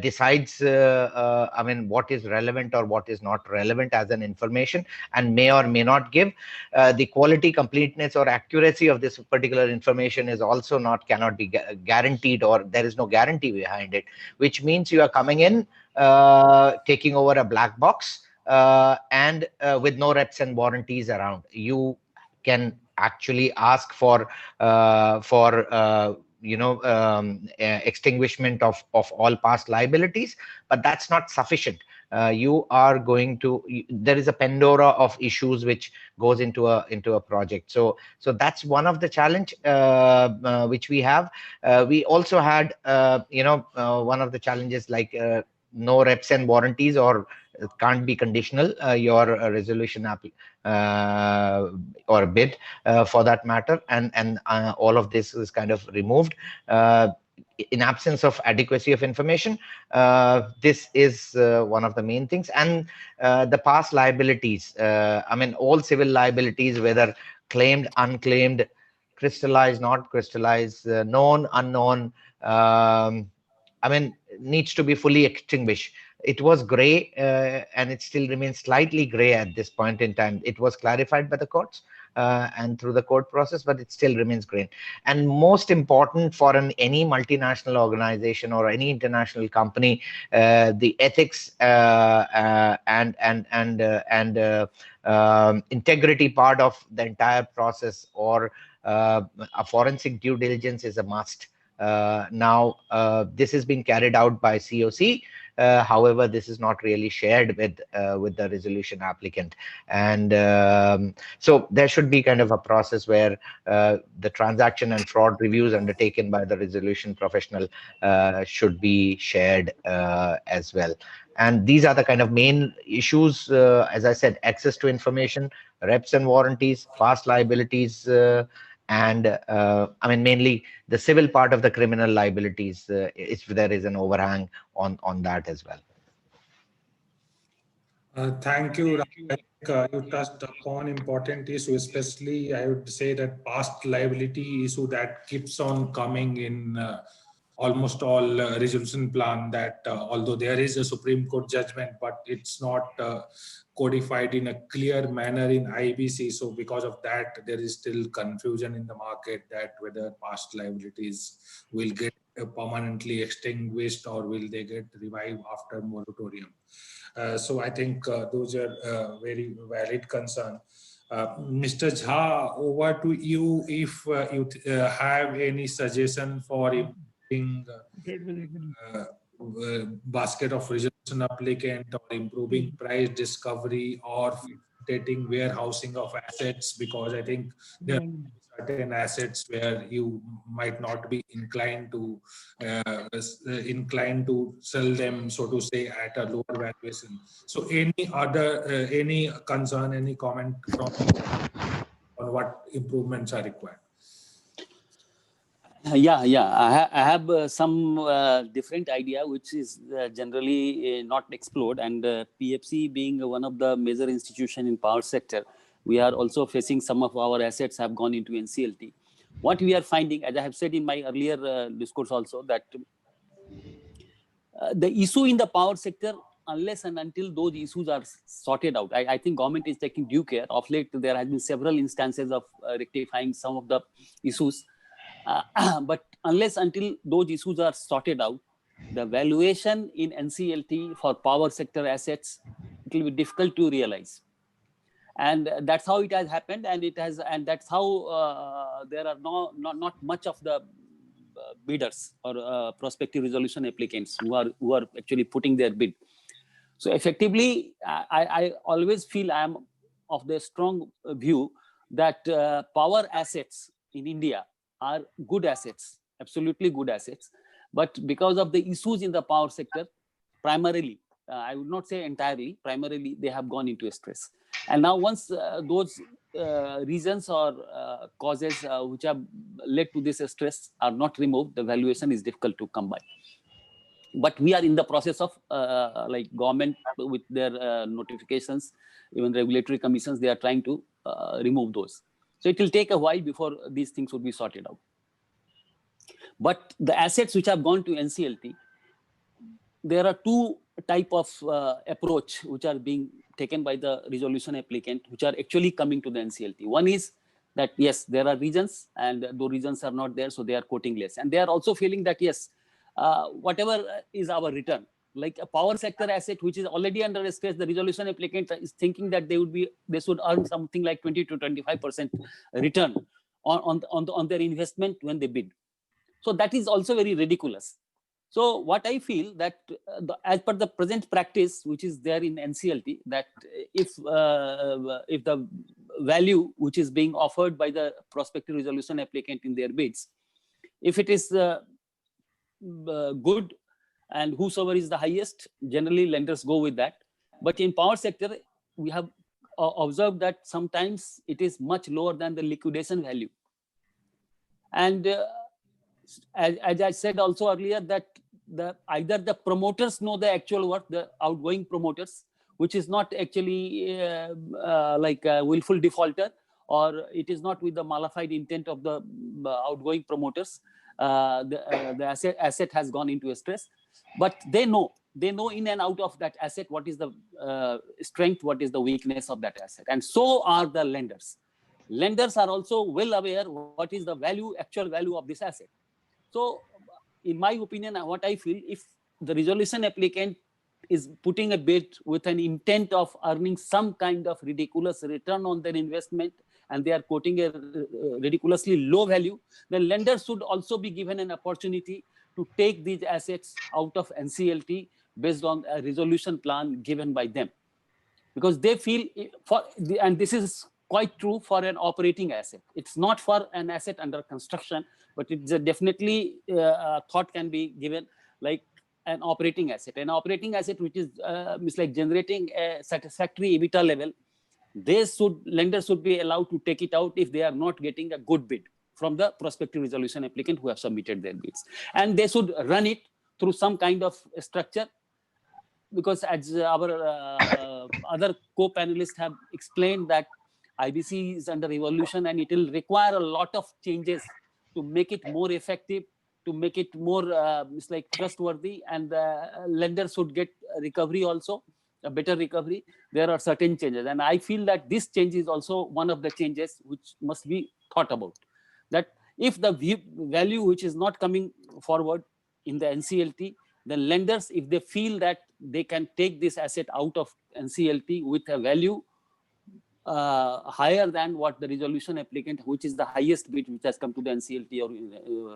E: decides, what is relevant or what is not relevant as an information, and may or may not give. The quality, completeness, or accuracy of this particular information is also cannot be guaranteed, or there is no guarantee behind it, which means you are coming in, taking over a black box, and with no reps and warranties around. You can actually ask for extinguishment of all past liabilities, but that's not sufficient. You are going to, there is a Pandora of issues which goes into a project. So that's one of the challenge which we have. We also had one of the challenges, like no reps and warranties, or it can't be conditional, your resolution or bid for that matter, and all of this is kind of removed. In absence of adequacy of information, this is one of the main things. And the past liabilities, all civil liabilities, whether claimed, unclaimed, crystallized, not crystallized, known, unknown, needs to be fully extinguished. It was gray, and it still remains slightly gray at this point in time. It was clarified by the courts and through the court process, but it still remains green. And most important for any multinational organization or any international company, the ethics and integrity part of the entire process, or a forensic due diligence, is a must. Now, this is being carried out by COC. However, this is not really shared with the resolution applicant, and so there should be kind of a process where the transaction and fraud reviews undertaken by the resolution professional should be shared as well. And these are the kind of main issues, as I said: access to information, reps and warranties, past liabilities, and mainly the civil part of the criminal liabilities, if there is an overhang on that as well.
B: Thank you, Ram. I think you touched upon important issue, especially I would say that past liability issue that keeps on coming in almost all resolution plan, that although there is a Supreme Court judgment, but it's not codified in a clear manner in IBC. So because of that, there is still confusion in the market that whether past liabilities will get permanently extinguished or will they get revived after moratorium. So I think those are very valid concern. Mr. Jha, over to you if you have any suggestion for improving basket of resolution applicant, or improving price discovery, or facilitating warehousing of assets, because I think there are certain assets where you might not be inclined to sell them, so to say, at a lower valuation. So any concern, any comment from on what improvements are required?
D: Yeah. I have some different idea, which is generally not explored. And PFC being one of the major institution in power sector, we are also facing some of our assets have gone into NCLT. What we are finding, as I have said in my earlier discourse also, that the issue in the power sector, unless and until those issues are sorted out, I think government is taking due care. Of late, there have been several instances of rectifying some of the issues. But unless until those issues are sorted out, the valuation in NCLT for power sector assets, it will be difficult to realize. And that's how it has happened, and that's how there are not much of the bidders or prospective resolution applicants who are actually putting their bid. So effectively, I always feel I am of the strong view that power assets in India are good assets, absolutely good assets. But because of the issues in the power sector, primarily, I would not say entirely, primarily they have gone into stress. And now once those reasons or causes which have led to this stress are not removed, the valuation is difficult to come by. But we are in the process of like government with their notifications, even regulatory commissions, they are trying to remove those. So it will take a while before these things will be sorted out. But the assets which have gone to NCLT, there are two type of approach which are being taken by the resolution applicant, which are actually coming to the NCLT. One is that, yes, there are reasons, and those reasons are not there, so they are quoting less. And they are also feeling that, yes, whatever is our return, like a power sector asset which is already under stress, the resolution applicant is thinking that they should earn something like 20 to 25% return on their investment when they bid. So that is also very ridiculous. So what I feel that as per the present practice which is there in NCLT, that if the value which is being offered by the prospective resolution applicant in their bids, if it is good, and whosoever is the highest, generally lenders go with that. But in power sector, we have observed that sometimes it is much lower than the liquidation value. And as I said also earlier, that either the promoters know the actual worth, the outgoing promoters, which is not actually like a willful defaulter, or it is not with the malified intent of the outgoing promoters. the asset has gone into a stress, but they know in and out of that asset what is the strength, what is the weakness of that asset, and so are the lenders. Lenders are also well aware what is the value, actual value of this asset. So in my opinion, what I feel, if the resolution applicant is putting a bid with an intent of earning some kind of ridiculous return on their investment, and they are quoting a ridiculously low value, then lenders should also be given an opportunity to take these assets out of NCLT based on a resolution plan given by them. Because they feel, and this is quite true for an operating asset. It's not for an asset under construction, but it's definitely thought can be given like an operating asset. An operating asset which is like generating a satisfactory EBITDA level, lenders should be allowed to take it out if they are not getting a good bid from the prospective resolution applicant who have submitted their bids. And they should run it through some kind of structure, because as our other co-panelists have explained, that IBC is under evolution and it will require a lot of changes to make it more effective, to make it more like trustworthy, and lenders should get recovery also, a better recovery. There are certain changes, and I feel that this change is also one of the changes which must be thought about. That if the value which is not coming forward in the NCLT, then lenders, if they feel that they can take this asset out of NCLT with a value higher than what the resolution applicant, which is the highest bid which has come to the NCLT or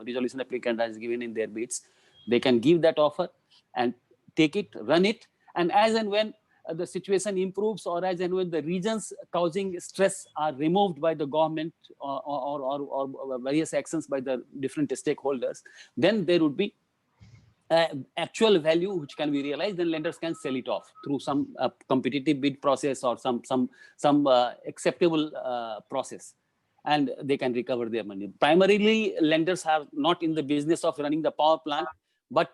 D: resolution applicant has given in their bids, they can give that offer and take it, run it, and as and when the situation improves, or as and when the regions causing stress are removed by the government or various actions by the different stakeholders, then there would be actual value which can be realized, then lenders can sell it off through some competitive bid process or some acceptable process, and they can recover their money. Primarily, lenders are not in the business of running the power plant, but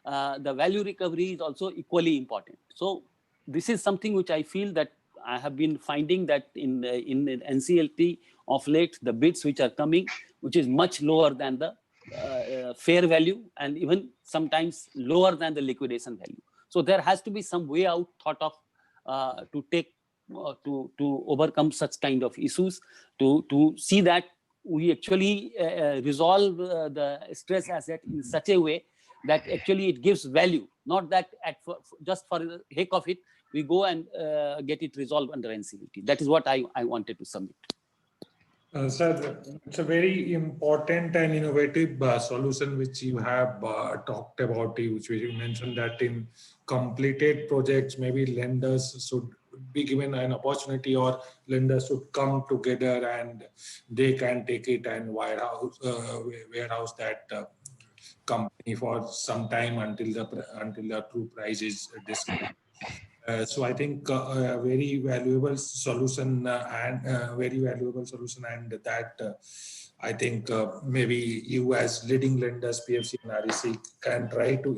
D: the value recovery is also equally important. So this is something which I feel that I have been finding that in NCLT of late, the bids which are coming, which is much lower than the fair value, and even sometimes lower than the liquidation value. So there has to be some way out thought of to overcome such kind of issues, to see that we actually resolve the stress asset in such a way that actually it gives value, not that just for the heck of it, we go and get it resolved under NCLT. That is what I wanted to submit.
B: Sir, it's a very important and innovative solution which you have talked about, which you mentioned that in completed projects, maybe lenders should be given an opportunity, or lenders should come together and they can take it and warehouse that company for some time until the true price is discovered. So I think a very valuable solution and that I think maybe you as leading lenders, PFC and REC, can try to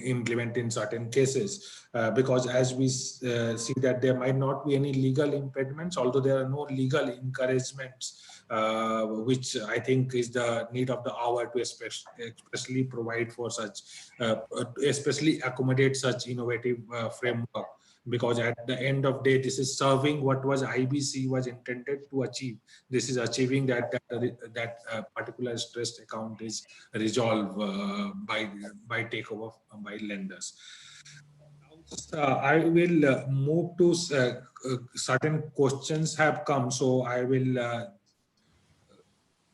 B: implement in certain cases, because as we see that there might not be any legal impediments, although there are no legal encouragements, which I think is the need of the hour to especially provide for such, especially accommodate such innovative framework. Because at the end of the day, this is serving what was IBC was intended to achieve. This is achieving that particular stressed account is resolved by takeover by lenders. I will move to certain questions have come, so I will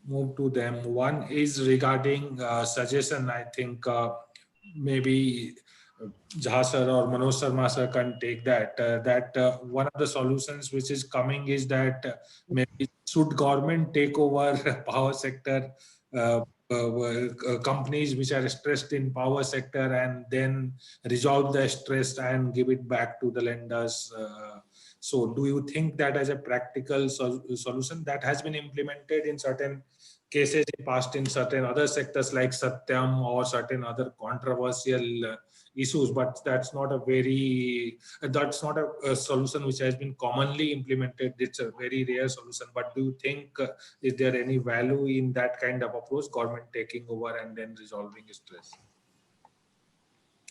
B: move to them. One is regarding suggestion. I think maybe Jha sir or Manoj Sharma sir can take that. One of the solutions which is coming is that maybe should government take over power sector companies which are stressed in power sector, and then resolve the stress and give it back to the lenders So do you think that as a practical solution that has been implemented in certain cases in past in certain other sectors like Satyam or certain other controversial issues, but that's not a solution which has been commonly implemented. It's a very rare solution. But do you think is there any value in that kind of approach, government taking over and then resolving stress?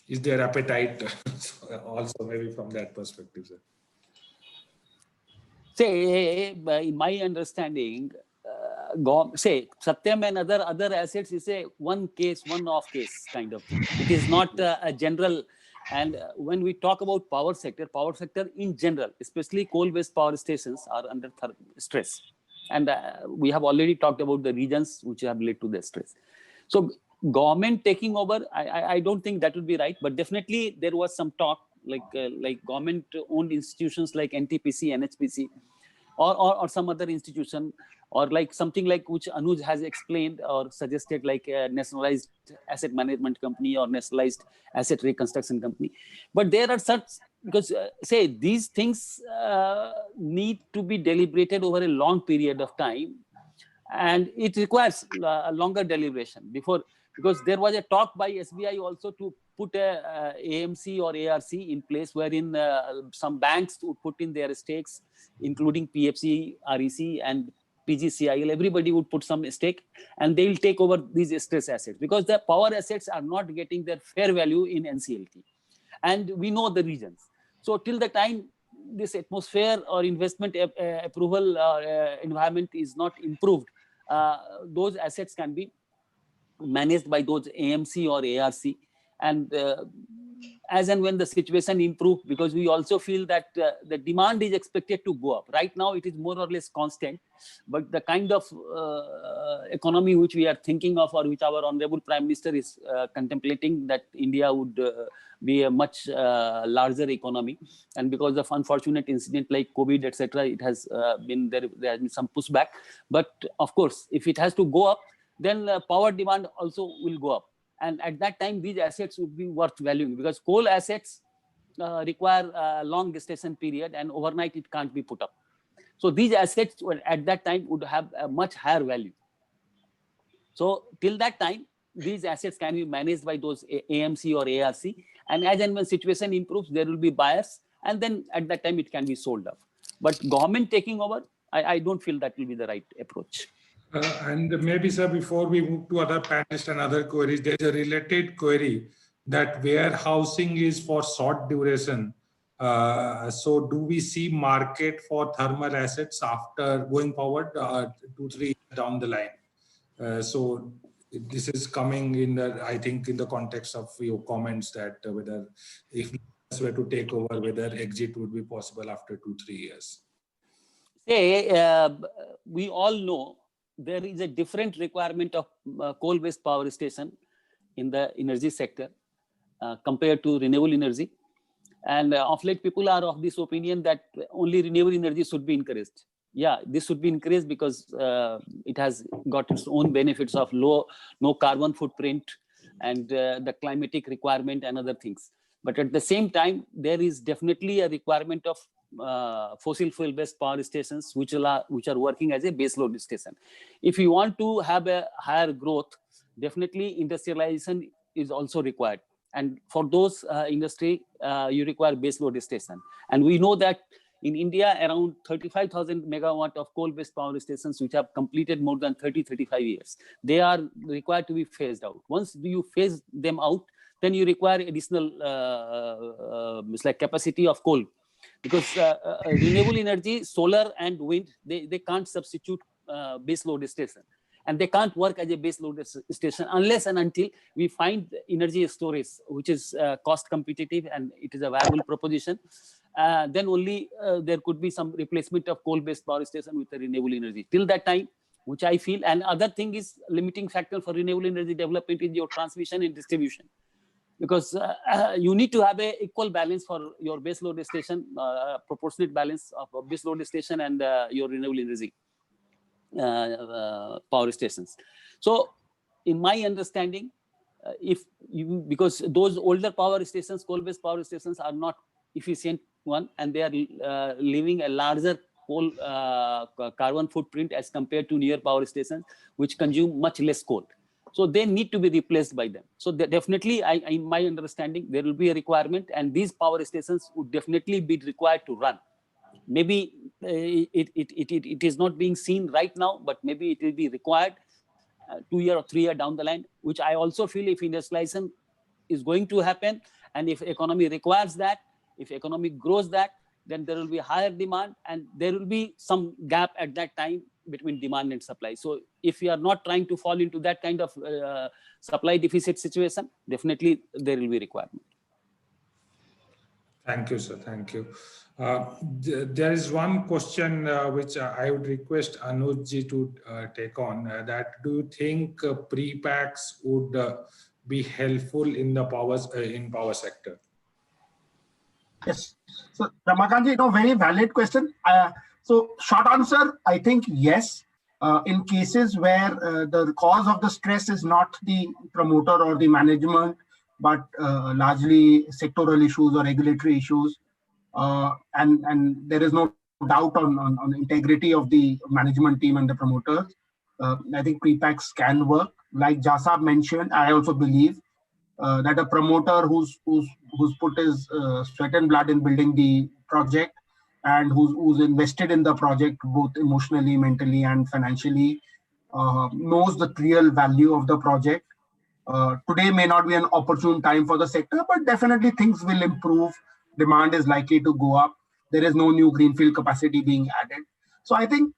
B: Is there appetite also maybe from that perspective, sir?
D: Say, by my understanding, say Satyam and other assets is a one-off case kind of thing. It is not a general. And when we talk about power sector in general, especially coal-based power stations are under stress. And we have already talked about the regions which have led to the stress. So government taking over, I don't think that would be right. But definitely there was some talk like government-owned institutions like NTPC, NHPC, or some other institution, or like something like which Anuj has explained or suggested, like a nationalized asset management company or nationalized asset reconstruction company. But there are such, because say these things need to be deliberated over a long period of time, and it requires a longer deliberation before, because there was a talk by SBI also to put a AMC or ARC in place, wherein some banks would put in their stakes, including PFC, REC, and PGCIL. Everybody would put some stake, and they will take over these stress assets, because the power assets are not getting their fair value in NCLT, and we know the reasons. So till the time this atmosphere or investment approval environment is not improved, those assets can be managed by those AMC or ARC. And as and when the situation improves, because we also feel that the demand is expected to go up. Right now, it is more or less constant, but the kind of economy which we are thinking of, or which our Honorable Prime Minister is contemplating, that India would be a much larger economy. And because of unfortunate incident like COVID, etc., it has been there has been some pushback. But of course, if it has to go up, then power demand also will go up. And at that time, these assets would be worth valuing, because coal assets require a long gestation period, and overnight it can't be put up. So these assets at that time would have a much higher value. So till that time, these assets can be managed by those AMC or ARC. And as and when situation improves, there will be buyers, and then at that time it can be sold off. But government taking over, I don't feel that will be the right approach.
B: And maybe, sir, before we move to other panelists and other queries, there's a related query that warehousing is for short duration. So do we see market for thermal assets after going forward 2-3 years down the line? So this is coming in the, I think, in the context of your comments that whether if were to take over, whether exit would be possible after 2-3 years.
D: We all know there is a different requirement of coal-based power station in the energy sector compared to renewable energy. And of late, people are of this opinion that only renewable energy should be encouraged. Yeah, this should be encouraged because it has got its own benefits of no carbon footprint and the climatic requirement and other things. But at the same time, there is definitely a requirement of fossil fuel-based power stations which are working as a base load station. If you want to have a higher growth, definitely industrialization is also required. And for those industry, you require base load station. And we know that in India, around 35,000 megawatt of coal-based power stations which have completed more than 30-35 years. They are required to be phased out. Once you phase them out, then you require additional capacity of coal. Because renewable energy, solar and wind, they can't substitute base load station. And they can't work as a base load station unless and until we find energy storage, which is cost competitive and it is a viable proposition. Then only there could be some replacement of coal-based power station with the renewable energy. Till that time, which I feel, and other thing is limiting factor for renewable energy development is your transmission and distribution. Because you need to have a equal balance for your base load station, proportionate balance of base load station and your renewable energy power stations. So in my understanding, because those older power stations, coal-based power stations are not efficient one, and they are leaving a larger coal carbon footprint as compared to near power stations, which consume much less coal. So they need to be replaced by them. So definitely, in my understanding, there will be a requirement, and these power stations would definitely be required to run. Maybe it is not being seen right now, but maybe it will be required 2 year or 3 year down the line, which I also feel if industrialization is going to happen, and if economy requires that, if economy grows that, then there will be higher demand, and there will be some gap at that time between demand and supply. So if we are not trying to fall into that kind of supply deficit situation, definitely there will be requirement.
B: Thank you, sir. Thank you. There is one question which I would request Anuj ji to take on. That do you think pre-packs would be helpful in the power sector?
F: Yes. So Ramakant ji, very valid question. So short answer, I think yes. In cases where the cause of the stress is not the promoter or the management, but largely sectoral issues or regulatory issues, and there is no doubt on integrity of the management team and the promoters, I think pre-packs can work. Like Jasab mentioned, I also believe that a promoter who's put his sweat and blood in building the project, and who's invested in the project both emotionally, mentally, and financially, knows the real value of the project. Today may not be an opportune time for the sector, but definitely things will improve. Demand is likely to go up. There is no new greenfield capacity being added. So I think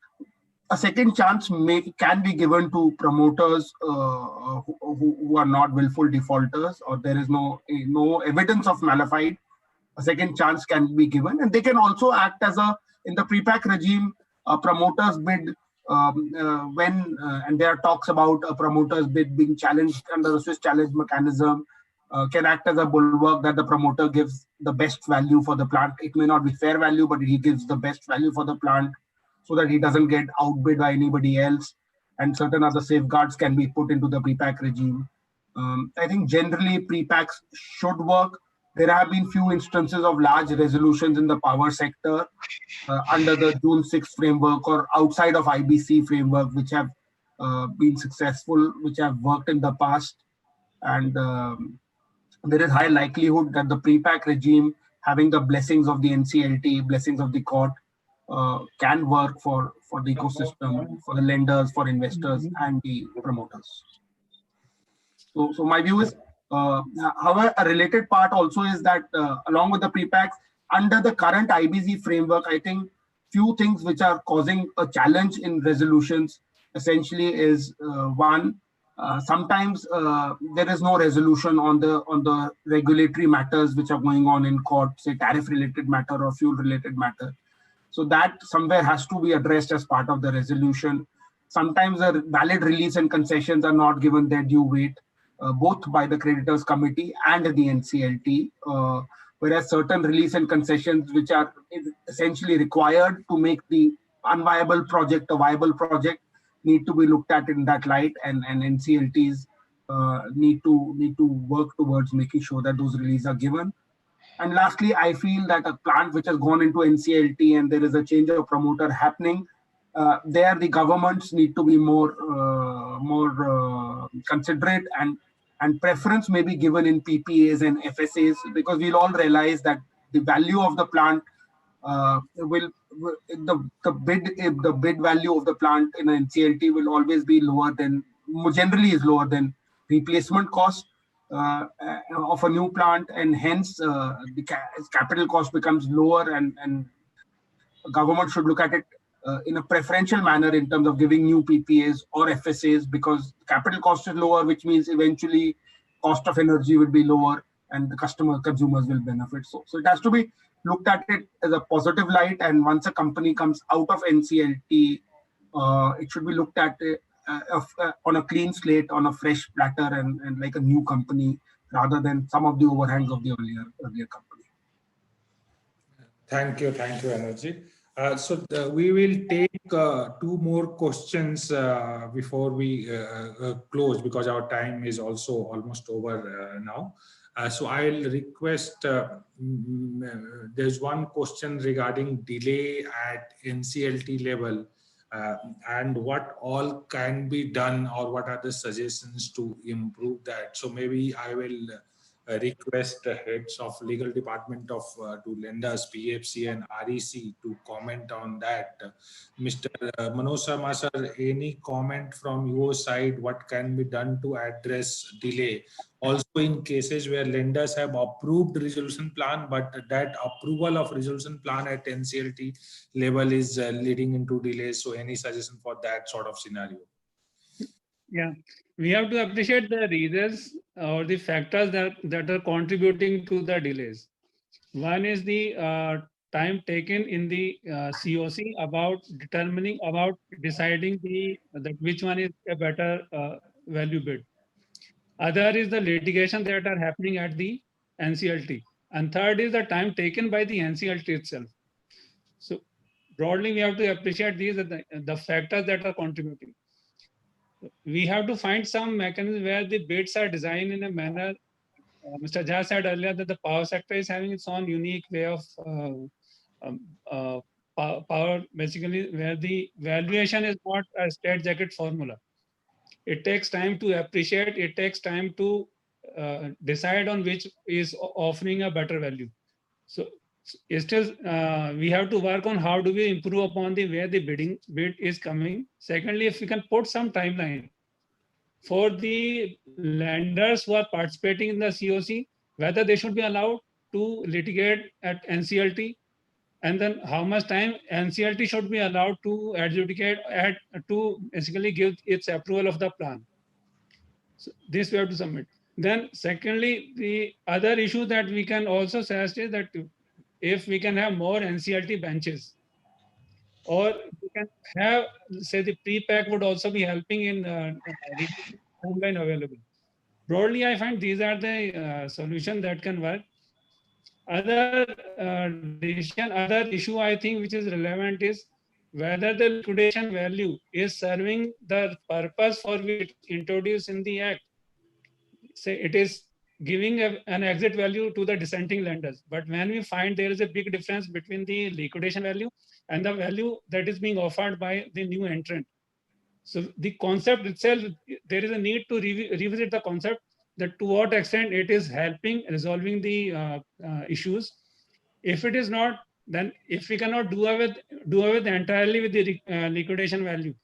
F: a second chance can be given to promoters who are not willful defaulters, or there is no evidence of malafide. A second chance can be given, and they can also act as in the pre-pack regime, promoters bid and there are talks about a promoter's bid being challenged under the Swiss challenge mechanism, can act as a bulwark that the promoter gives the best value for the plant. It may not be fair value, but he gives the best value for the plant so that he doesn't get outbid by anybody else. And certain other safeguards can be put into the pre-pack regime. I think generally pre-packs should work. There have been few instances of large resolutions in the power sector under the June 6 framework or outside of IBC framework, which have been successful, which have worked in the past. And there is high likelihood that the pre-pack regime, having the blessings of the NCLT, blessings of the court, can work for the ecosystem, for the lenders, for investors, and the promoters. So my view is, however, a related part also is that along with the pre-packs, under the current IBC framework, I think few things which are causing a challenge in resolutions essentially is one, sometimes there is no resolution on the regulatory matters which are going on in court, say tariff-related matter or fuel-related matter. So that somewhere has to be addressed as part of the resolution. Sometimes the valid release and concessions are not given their due weight, both by the creditors committee and the NCLT, whereas certain release and concessions which are essentially required to make the unviable project a viable project need to be looked at in that light, and NCLTs need to work towards making sure that those releases are given. And lastly, I feel that a plant which has gone into NCLT and there is a change of promoter happening, there the governments need to be more considerate, and preference may be given in PPAs and FSAs, because we'll all realize that the value of the plant the bid value of the plant in an NCLT will always be generally is lower than replacement cost of a new plant, and hence the capital cost becomes lower, and government should look at it in a preferential manner in terms of giving new PPAs or FSAs, because capital cost is lower, which means eventually cost of energy will be lower and the consumers will benefit. So it has to be looked at it as a positive light, and once a company comes out of NCLT, it should be looked at on a clean slate, on a fresh platter, and like a new company, rather than some of the overhangs of the earlier company.
B: Thank you, Anuj. So we will take two more questions before we close, because our time is also almost over now. So I'll request, there's one question regarding delay at NCLT level, and what all can be done, or what are the suggestions to improve that. So maybe I will request the heads of legal department of to lenders, PFC and REC to comment on that. Mr. Manoj Sharma sir, any comment from your side, what can be done to address delay? Also in cases where lenders have approved resolution plan, but that approval of resolution plan at NCLT level is leading into delays. So any suggestion for that sort of scenario?
G: Yeah, we have to appreciate the reasons or the factors that are contributing to the delays. One is the time taken in the COC about deciding that which one is a better value bid. Other is the litigation that are happening at the NCLT, and third is the time taken by the NCLT itself. So broadly, we have to appreciate these are the factors that are contributing. We have to find some mechanism where the bids are designed in a manner. Mr. Jha said earlier that the power sector is having its own unique way of power, basically, where the valuation is not a straitjacket formula. It takes time to appreciate, it takes time to decide on which is offering a better value. So still, we have to work on how do we improve upon the way the bid is coming. Secondly, if we can put some timeline for the lenders who are participating in the COC, whether they should be allowed to litigate at NCLT, and then how much time NCLT should be allowed to adjudicate to basically give its approval of the plan. So this we have to submit. Then secondly, the other issue that we can also suggest is that if we can have more NCLT benches, or we can have, say, the pre-pack would also be helping in timeline available. Broadly, I find these are the solutions that can work. Other other issue I think which is relevant is whether the liquidation value is serving the purpose for which it is introduced in the act. Say it is giving an exit value to the dissenting lenders. But when we find there is a big difference between the liquidation value and the value that is being offered by the new entrant. So the concept itself, there is a need to revisit the concept, that to what extent it is helping resolving the issues. If it is not, then if we cannot do away with entirely with the liquidation value,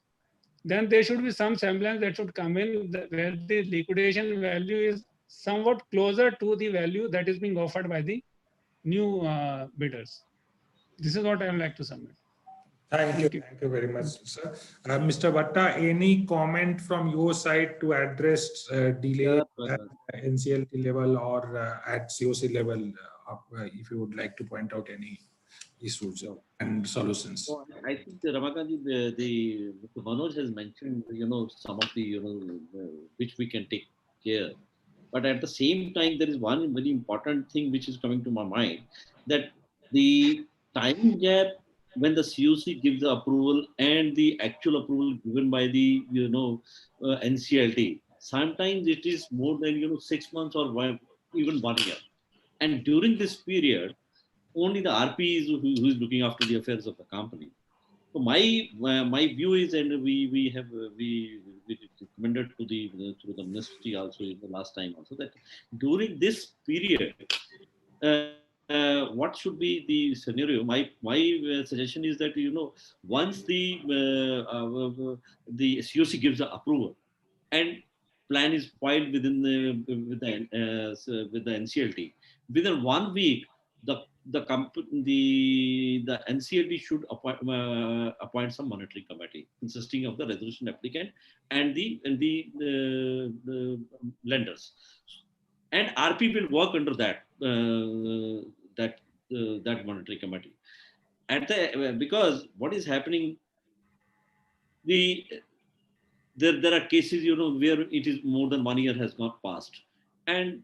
G: then there should be some semblance that should come in where the liquidation value is somewhat closer to the value that is being offered by the new bidders. This is what I would like to submit.
B: Thank you very much, sir. Mr. Vatta, any comment from your side to address delay at NCLT level or at COC level, if you would like to point out any issues and solutions?
C: So I think Ramakantji, the Manoj has mentioned, some of the, which we can take care. But at the same time, there is one very important thing which is coming to my mind, that the time gap when the COC gives the approval and the actual approval given by the NCLT, sometimes it is more than 6 months or even 1 year. And during this period, only the RP is who is looking after the affairs of the company. So my view is, and we recommended to through the ministry also in the last time also, that during this period, what should be the scenario? My suggestion is that once the COC gives the approval and plan is filed with the NCLT, within 1 week the NCLT should appoint some monitoring committee consisting of the resolution applicant and the lenders, and RP will work under that monitoring committee. Because what is happening, there are cases where it is more than 1 year has gone past, and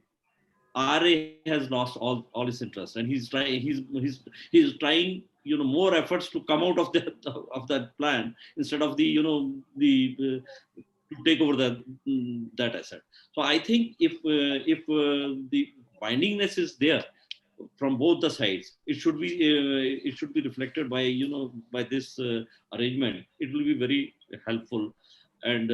C: RA has lost all his interest, and he's trying more efforts to come out of that plan instead of to take over that asset. So I think if bindingness is there from both the sides. It should be reflected by by this arrangement. It will be very helpful, and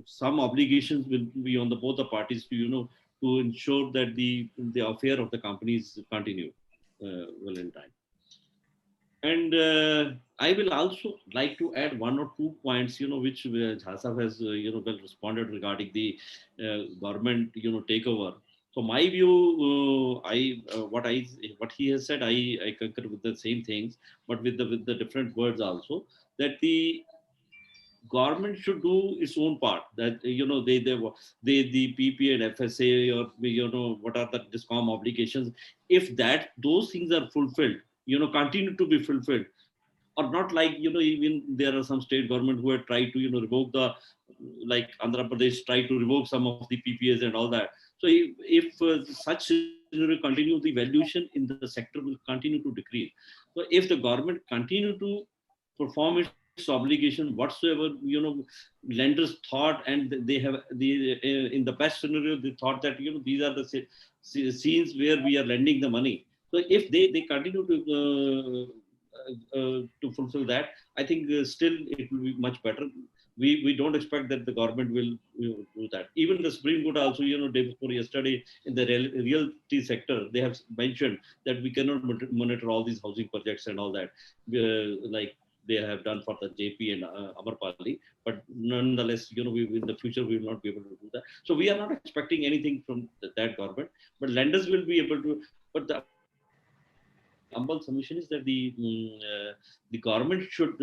C: some obligations will be on the both the parties to to ensure that the affair of the companies continue well in time. And I will also like to add one or two points, which Jha has, well responded regarding the government, takeover. So my view, what he has said, I concur with the same things, but with the different words also, that the government should do its own part. That the PPA and FSA, or what are the discom obligations. If those things are fulfilled, continue to be fulfilled, or not, like even there are some state government who have tried to revoke the, like Andhra Pradesh tried to revoke some of the PPAs and all that. So if such scenario continue, the valuation in the sector will continue to decrease. So if the government continue to perform its obligation whatsoever, lenders thought, and they have in the best scenario they thought that these are the scenes where we are lending the money. So if they continue to fulfill that, I think still it will be much better. We don't expect that the government will do that. Even the Supreme Court also, day before yesterday, in the realty sector, they have mentioned that we cannot monitor all these housing projects and all that, like they have done for the JP and Amarpali. But nonetheless, in the future, we will not be able to do that. So we are not expecting anything from that government, but lenders will be able to. But the humble submission is that the government should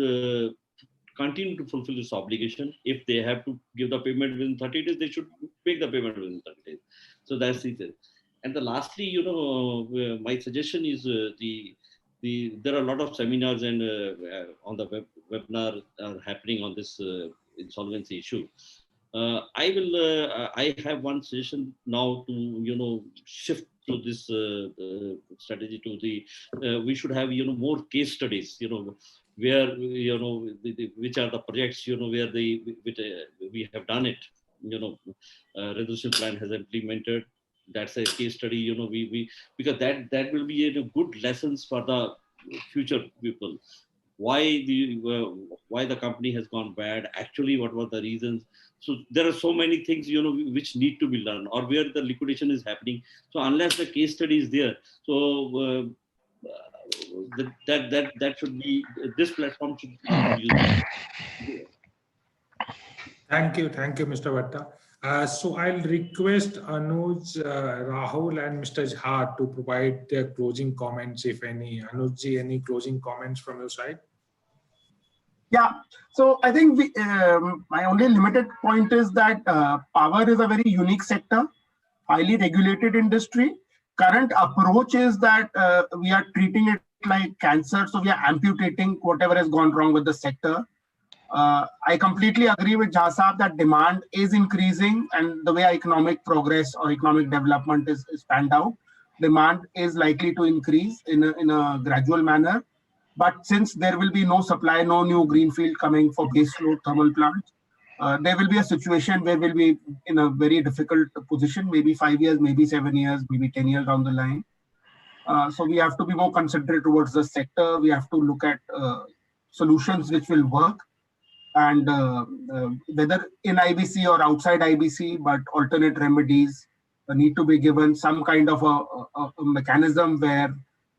C: continue to fulfill this obligation. If they have to give the payment within 30 days, they should make the payment within 30 days. So that's it. And lastly, my suggestion is there are a lot of seminars and on the webinar happening on this insolvency issue. I have one suggestion now to shift to this strategy to the we should have more case studies, where which are the projects where we have done it, resolution plan has implemented. That's a case study, we because that will be good lessons for the future people. Why the company has gone bad, actually what were the reasons. So there are so many things which need to be learned, or where the liquidation is happening. So unless the case study is there, so that should be, this platform should be used.
B: Thank you, Mr. Vatta. So I'll request Anuj, Rahul, and Mr. Jha to provide their closing comments, if any. Anujji, any closing comments from your side?
F: Yeah, so I think my only limited point is that power is a very unique sector, highly regulated industry. Current approach is that we are treating it like cancer, so we are amputating whatever has gone wrong with the sector. I completely agree with Jha Saab that demand is increasing, and the way economic progress or economic development is panned out, demand is likely to increase in a gradual manner. But since there will be no supply, no new greenfield coming for baseload thermal plants, there will be a situation where we'll be in a very difficult position, maybe 5 years, maybe 7 years, maybe 10 years down the line. So we have to be more considerate towards the sector. We have to look at solutions which will work. And whether in IBC or outside IBC, but alternate remedies need to be given, some kind of a mechanism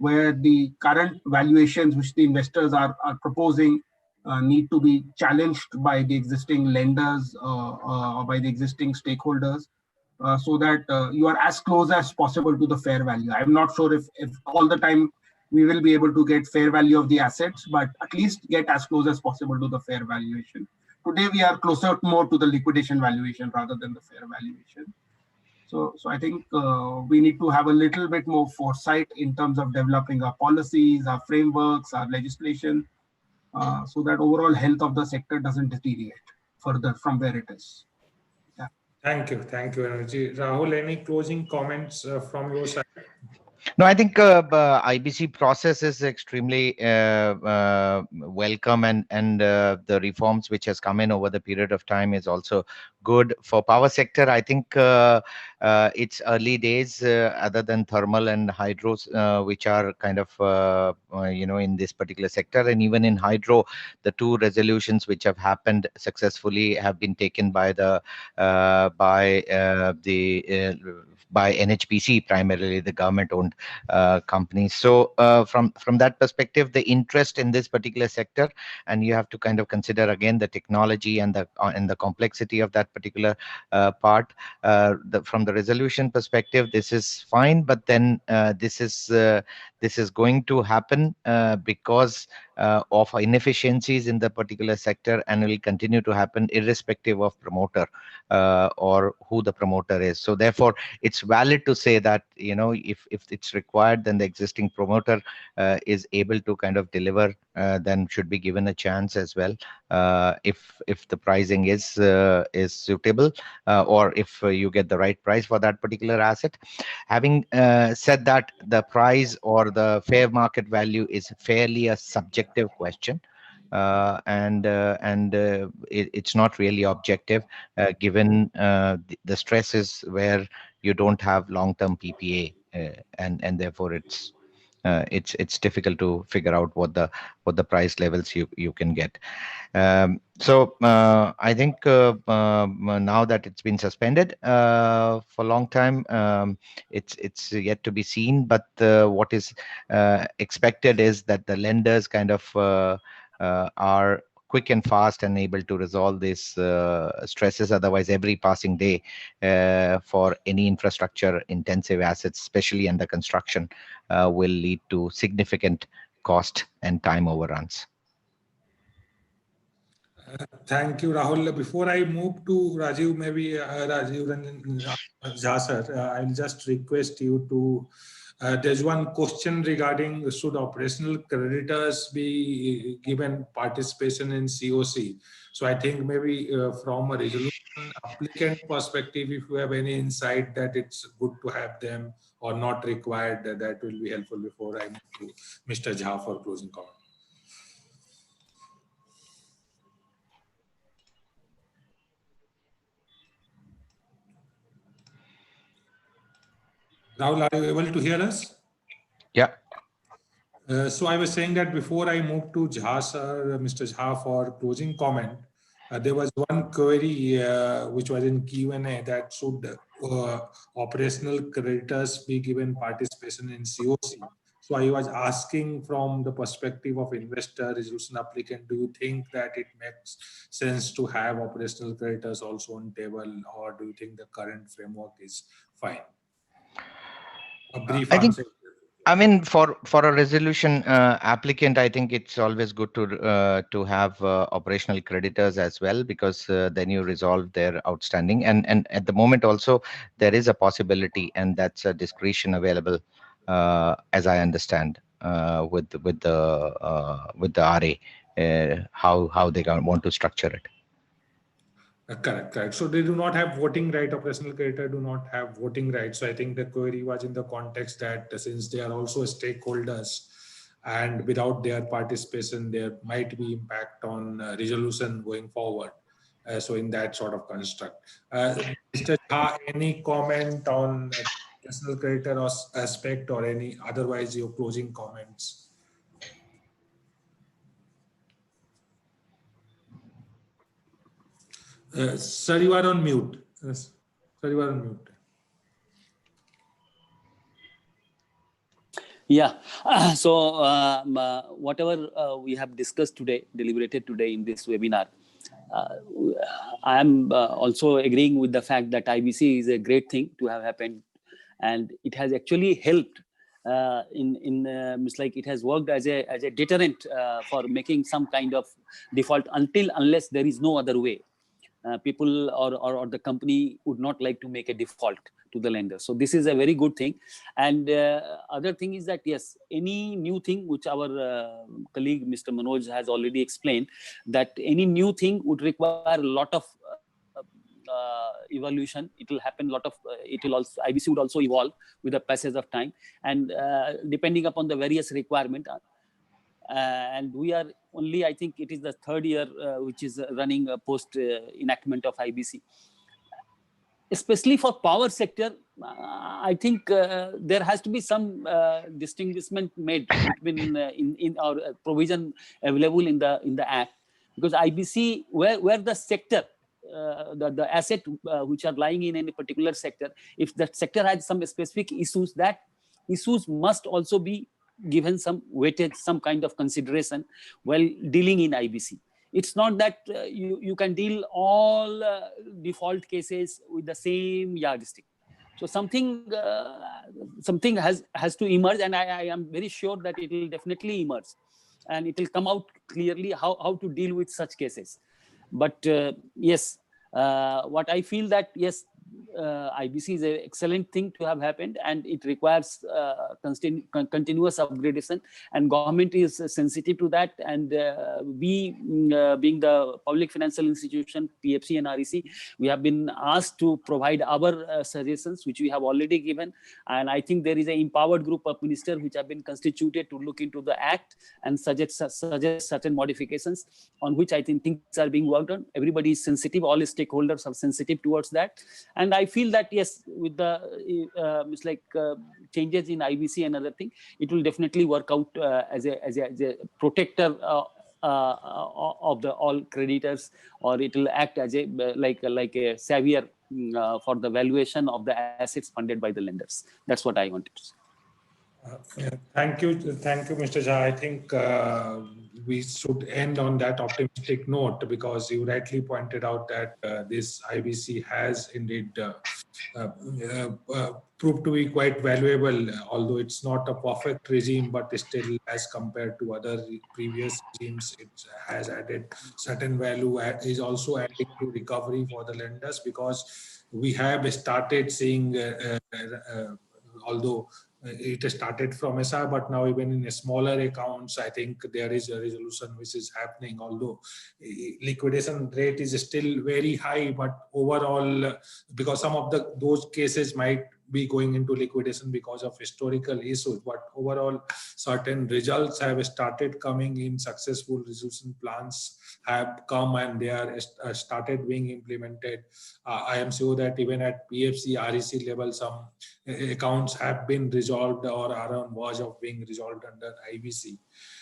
F: where the current valuations which the investors are proposing need to be challenged by the existing lenders or by the existing stakeholders, so that you are as close as possible to the fair value. I'm not sure if all the time we will be able to get fair value of the assets, but at least get as close as possible to the fair valuation. Today, we are closer more to the liquidation valuation rather than the fair valuation. So I think we need to have a little bit more foresight in terms of developing our policies, our frameworks, our legislation, so that overall health of the sector doesn't deteriorate further from where it is. Yeah.
B: Thank you, Anuj. Rahul, any closing comments from your side?
E: No, I think IBC process is extremely welcome, and the reforms which has come in over the period of time is also good for power sector. I think It's early days, other than thermal and hydros, which are kind of in this particular sector. And even in hydro, the two resolutions which have happened successfully have been taken by the by NHPC, primarily the government-owned companies. So from that perspective, the interest in this particular sector, and you have to kind of consider again the technology and the complexity of that particular part. From the resolution perspective, this is fine, but then this is going to happen because of inefficiencies in the particular sector, and will continue to happen irrespective of promoter or who the promoter is. So therefore, it's valid to say that if it's required, then the existing promoter is able to kind of deliver, then should be given a chance as well, if the pricing is suitable, or if you get the right price for that particular asset. Having said that, the price or the fair market value is fairly a subjective question, and it's not really objective, given the stresses where you don't have long-term PPA, and therefore it's difficult to figure out what the price levels you can get. So I think now that it's been suspended for a long time, it's yet to be seen. But what is expected is that the lenders kind of are quick and fast and able to resolve these stresses. Otherwise, every passing day for any infrastructure intensive assets, especially under construction, will lead to significant cost and time overruns.
B: Thank you, Rahul. Before I move to Rajiv, maybe Rajiv Ranjan Jha sir, I'll just request you to. There's one question regarding should operational creditors be given participation in COC. So I think maybe from a resolution applicant perspective, if you have any insight that it's good to have them or not required, that will be helpful before I move to Mr. Jha for closing comment. Rahul, are you able to hear us?
E: Yeah.
B: So I was saying that before I move to Jha sir, Mr. Jha for closing comment, there was one query which was in Q&A that should operational creditors be given participation in COC. So I was asking from the perspective of investor resolution applicant, do you think that it makes sense to have operational creditors also on table, or do you think the current framework is fine? A brief answer.
E: I mean, for a resolution applicant, I think it's always good to have operational creditors as well, because then you resolve their outstanding. And at the moment also there is a possibility, and that's a discretion available, as I understand, with the RA, how they want to structure it.
B: Correct. So they do not have voting right. Operational creditor do not have voting right. So I think the query was in the context that since they are also stakeholders, and without their participation, there might be impact on resolution going forward. So in that sort of construct, Mr. Jha, any comment on operational creditor aspect, or any otherwise your closing comments? Sir, you are on mute. Yes. Sir, you are on mute.
D: Yeah. So whatever we have discussed today, deliberated today in this webinar, I am also agreeing with the fact that IBC is a great thing to have happened, and it has actually helped it has worked as a deterrent for making some kind of default unless there is no other way. People or the company would not like to make a default to the lender. So this is a very good thing. And other thing is that, yes, any new thing which our colleague Mr. Manoj has already explained, that any new thing would require a lot of evolution. It will happen it will also, IBC would also evolve with the passage of time, and depending upon the various requirement. And we are only, I think it is the third year which is running post enactment of IBC. especially for power sector, I think there has to be some distinguishment made between in our provision available in the Act, because IBC, where the sector, the asset which are lying in any particular sector, if that sector has some specific issues, that issues must also be given some weightage, some kind of consideration while dealing in IBC. It's not that you can deal all default cases with the same yardstick. So something has to emerge, and I am very sure that it will definitely emerge, and it will come out clearly how to deal with such cases. But yes, what I feel that yes, IBC is an excellent thing to have happened, and it requires continuous upgradation, and government is sensitive to that. And we, being the public financial institution, PFC and REC, we have been asked to provide our suggestions, which we have already given. And I think there is an empowered group of ministers which have been constituted to look into the Act and suggest certain modifications, on which I think things are being worked on. Everybody is sensitive, all stakeholders are sensitive towards that. And I feel that yes, with the changes in IBC and other thing, it will definitely work out as a protector of the all creditors, or it will act as a like a savior for the valuation of the assets funded by the lenders. That's what I wanted to say.
B: Thank you, Mr. Jha. I think we should end on that optimistic note, because you rightly pointed out that this IBC has indeed proved to be quite valuable, although it's not a perfect regime, but still, as compared to other previous regimes, it has added certain value, is also adding to recovery for the lenders, because we have started seeing, although it started from SR, but now even in smaller accounts, I think there is a resolution which is happening, although liquidation rate is still very high, but overall, because some of those cases might be going into liquidation because of historical issues, but overall certain results have started coming in. Successful resolution plans have come and they are started being implemented. I am sure that even at PFC, REC level, some accounts have been resolved or are on verge of being resolved under IBC.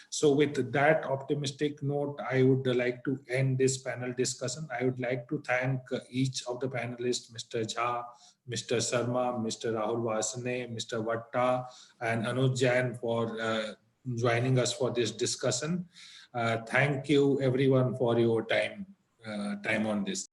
B: So with that optimistic note, I would like to end this panel discussion. I would like to thank each of the panelists, Mr. Jha, Mr. Sharma, Mr. Rahul Vasane, Mr. Vatta, and Anuj Jain for joining us for this discussion. Thank you everyone for your time on this.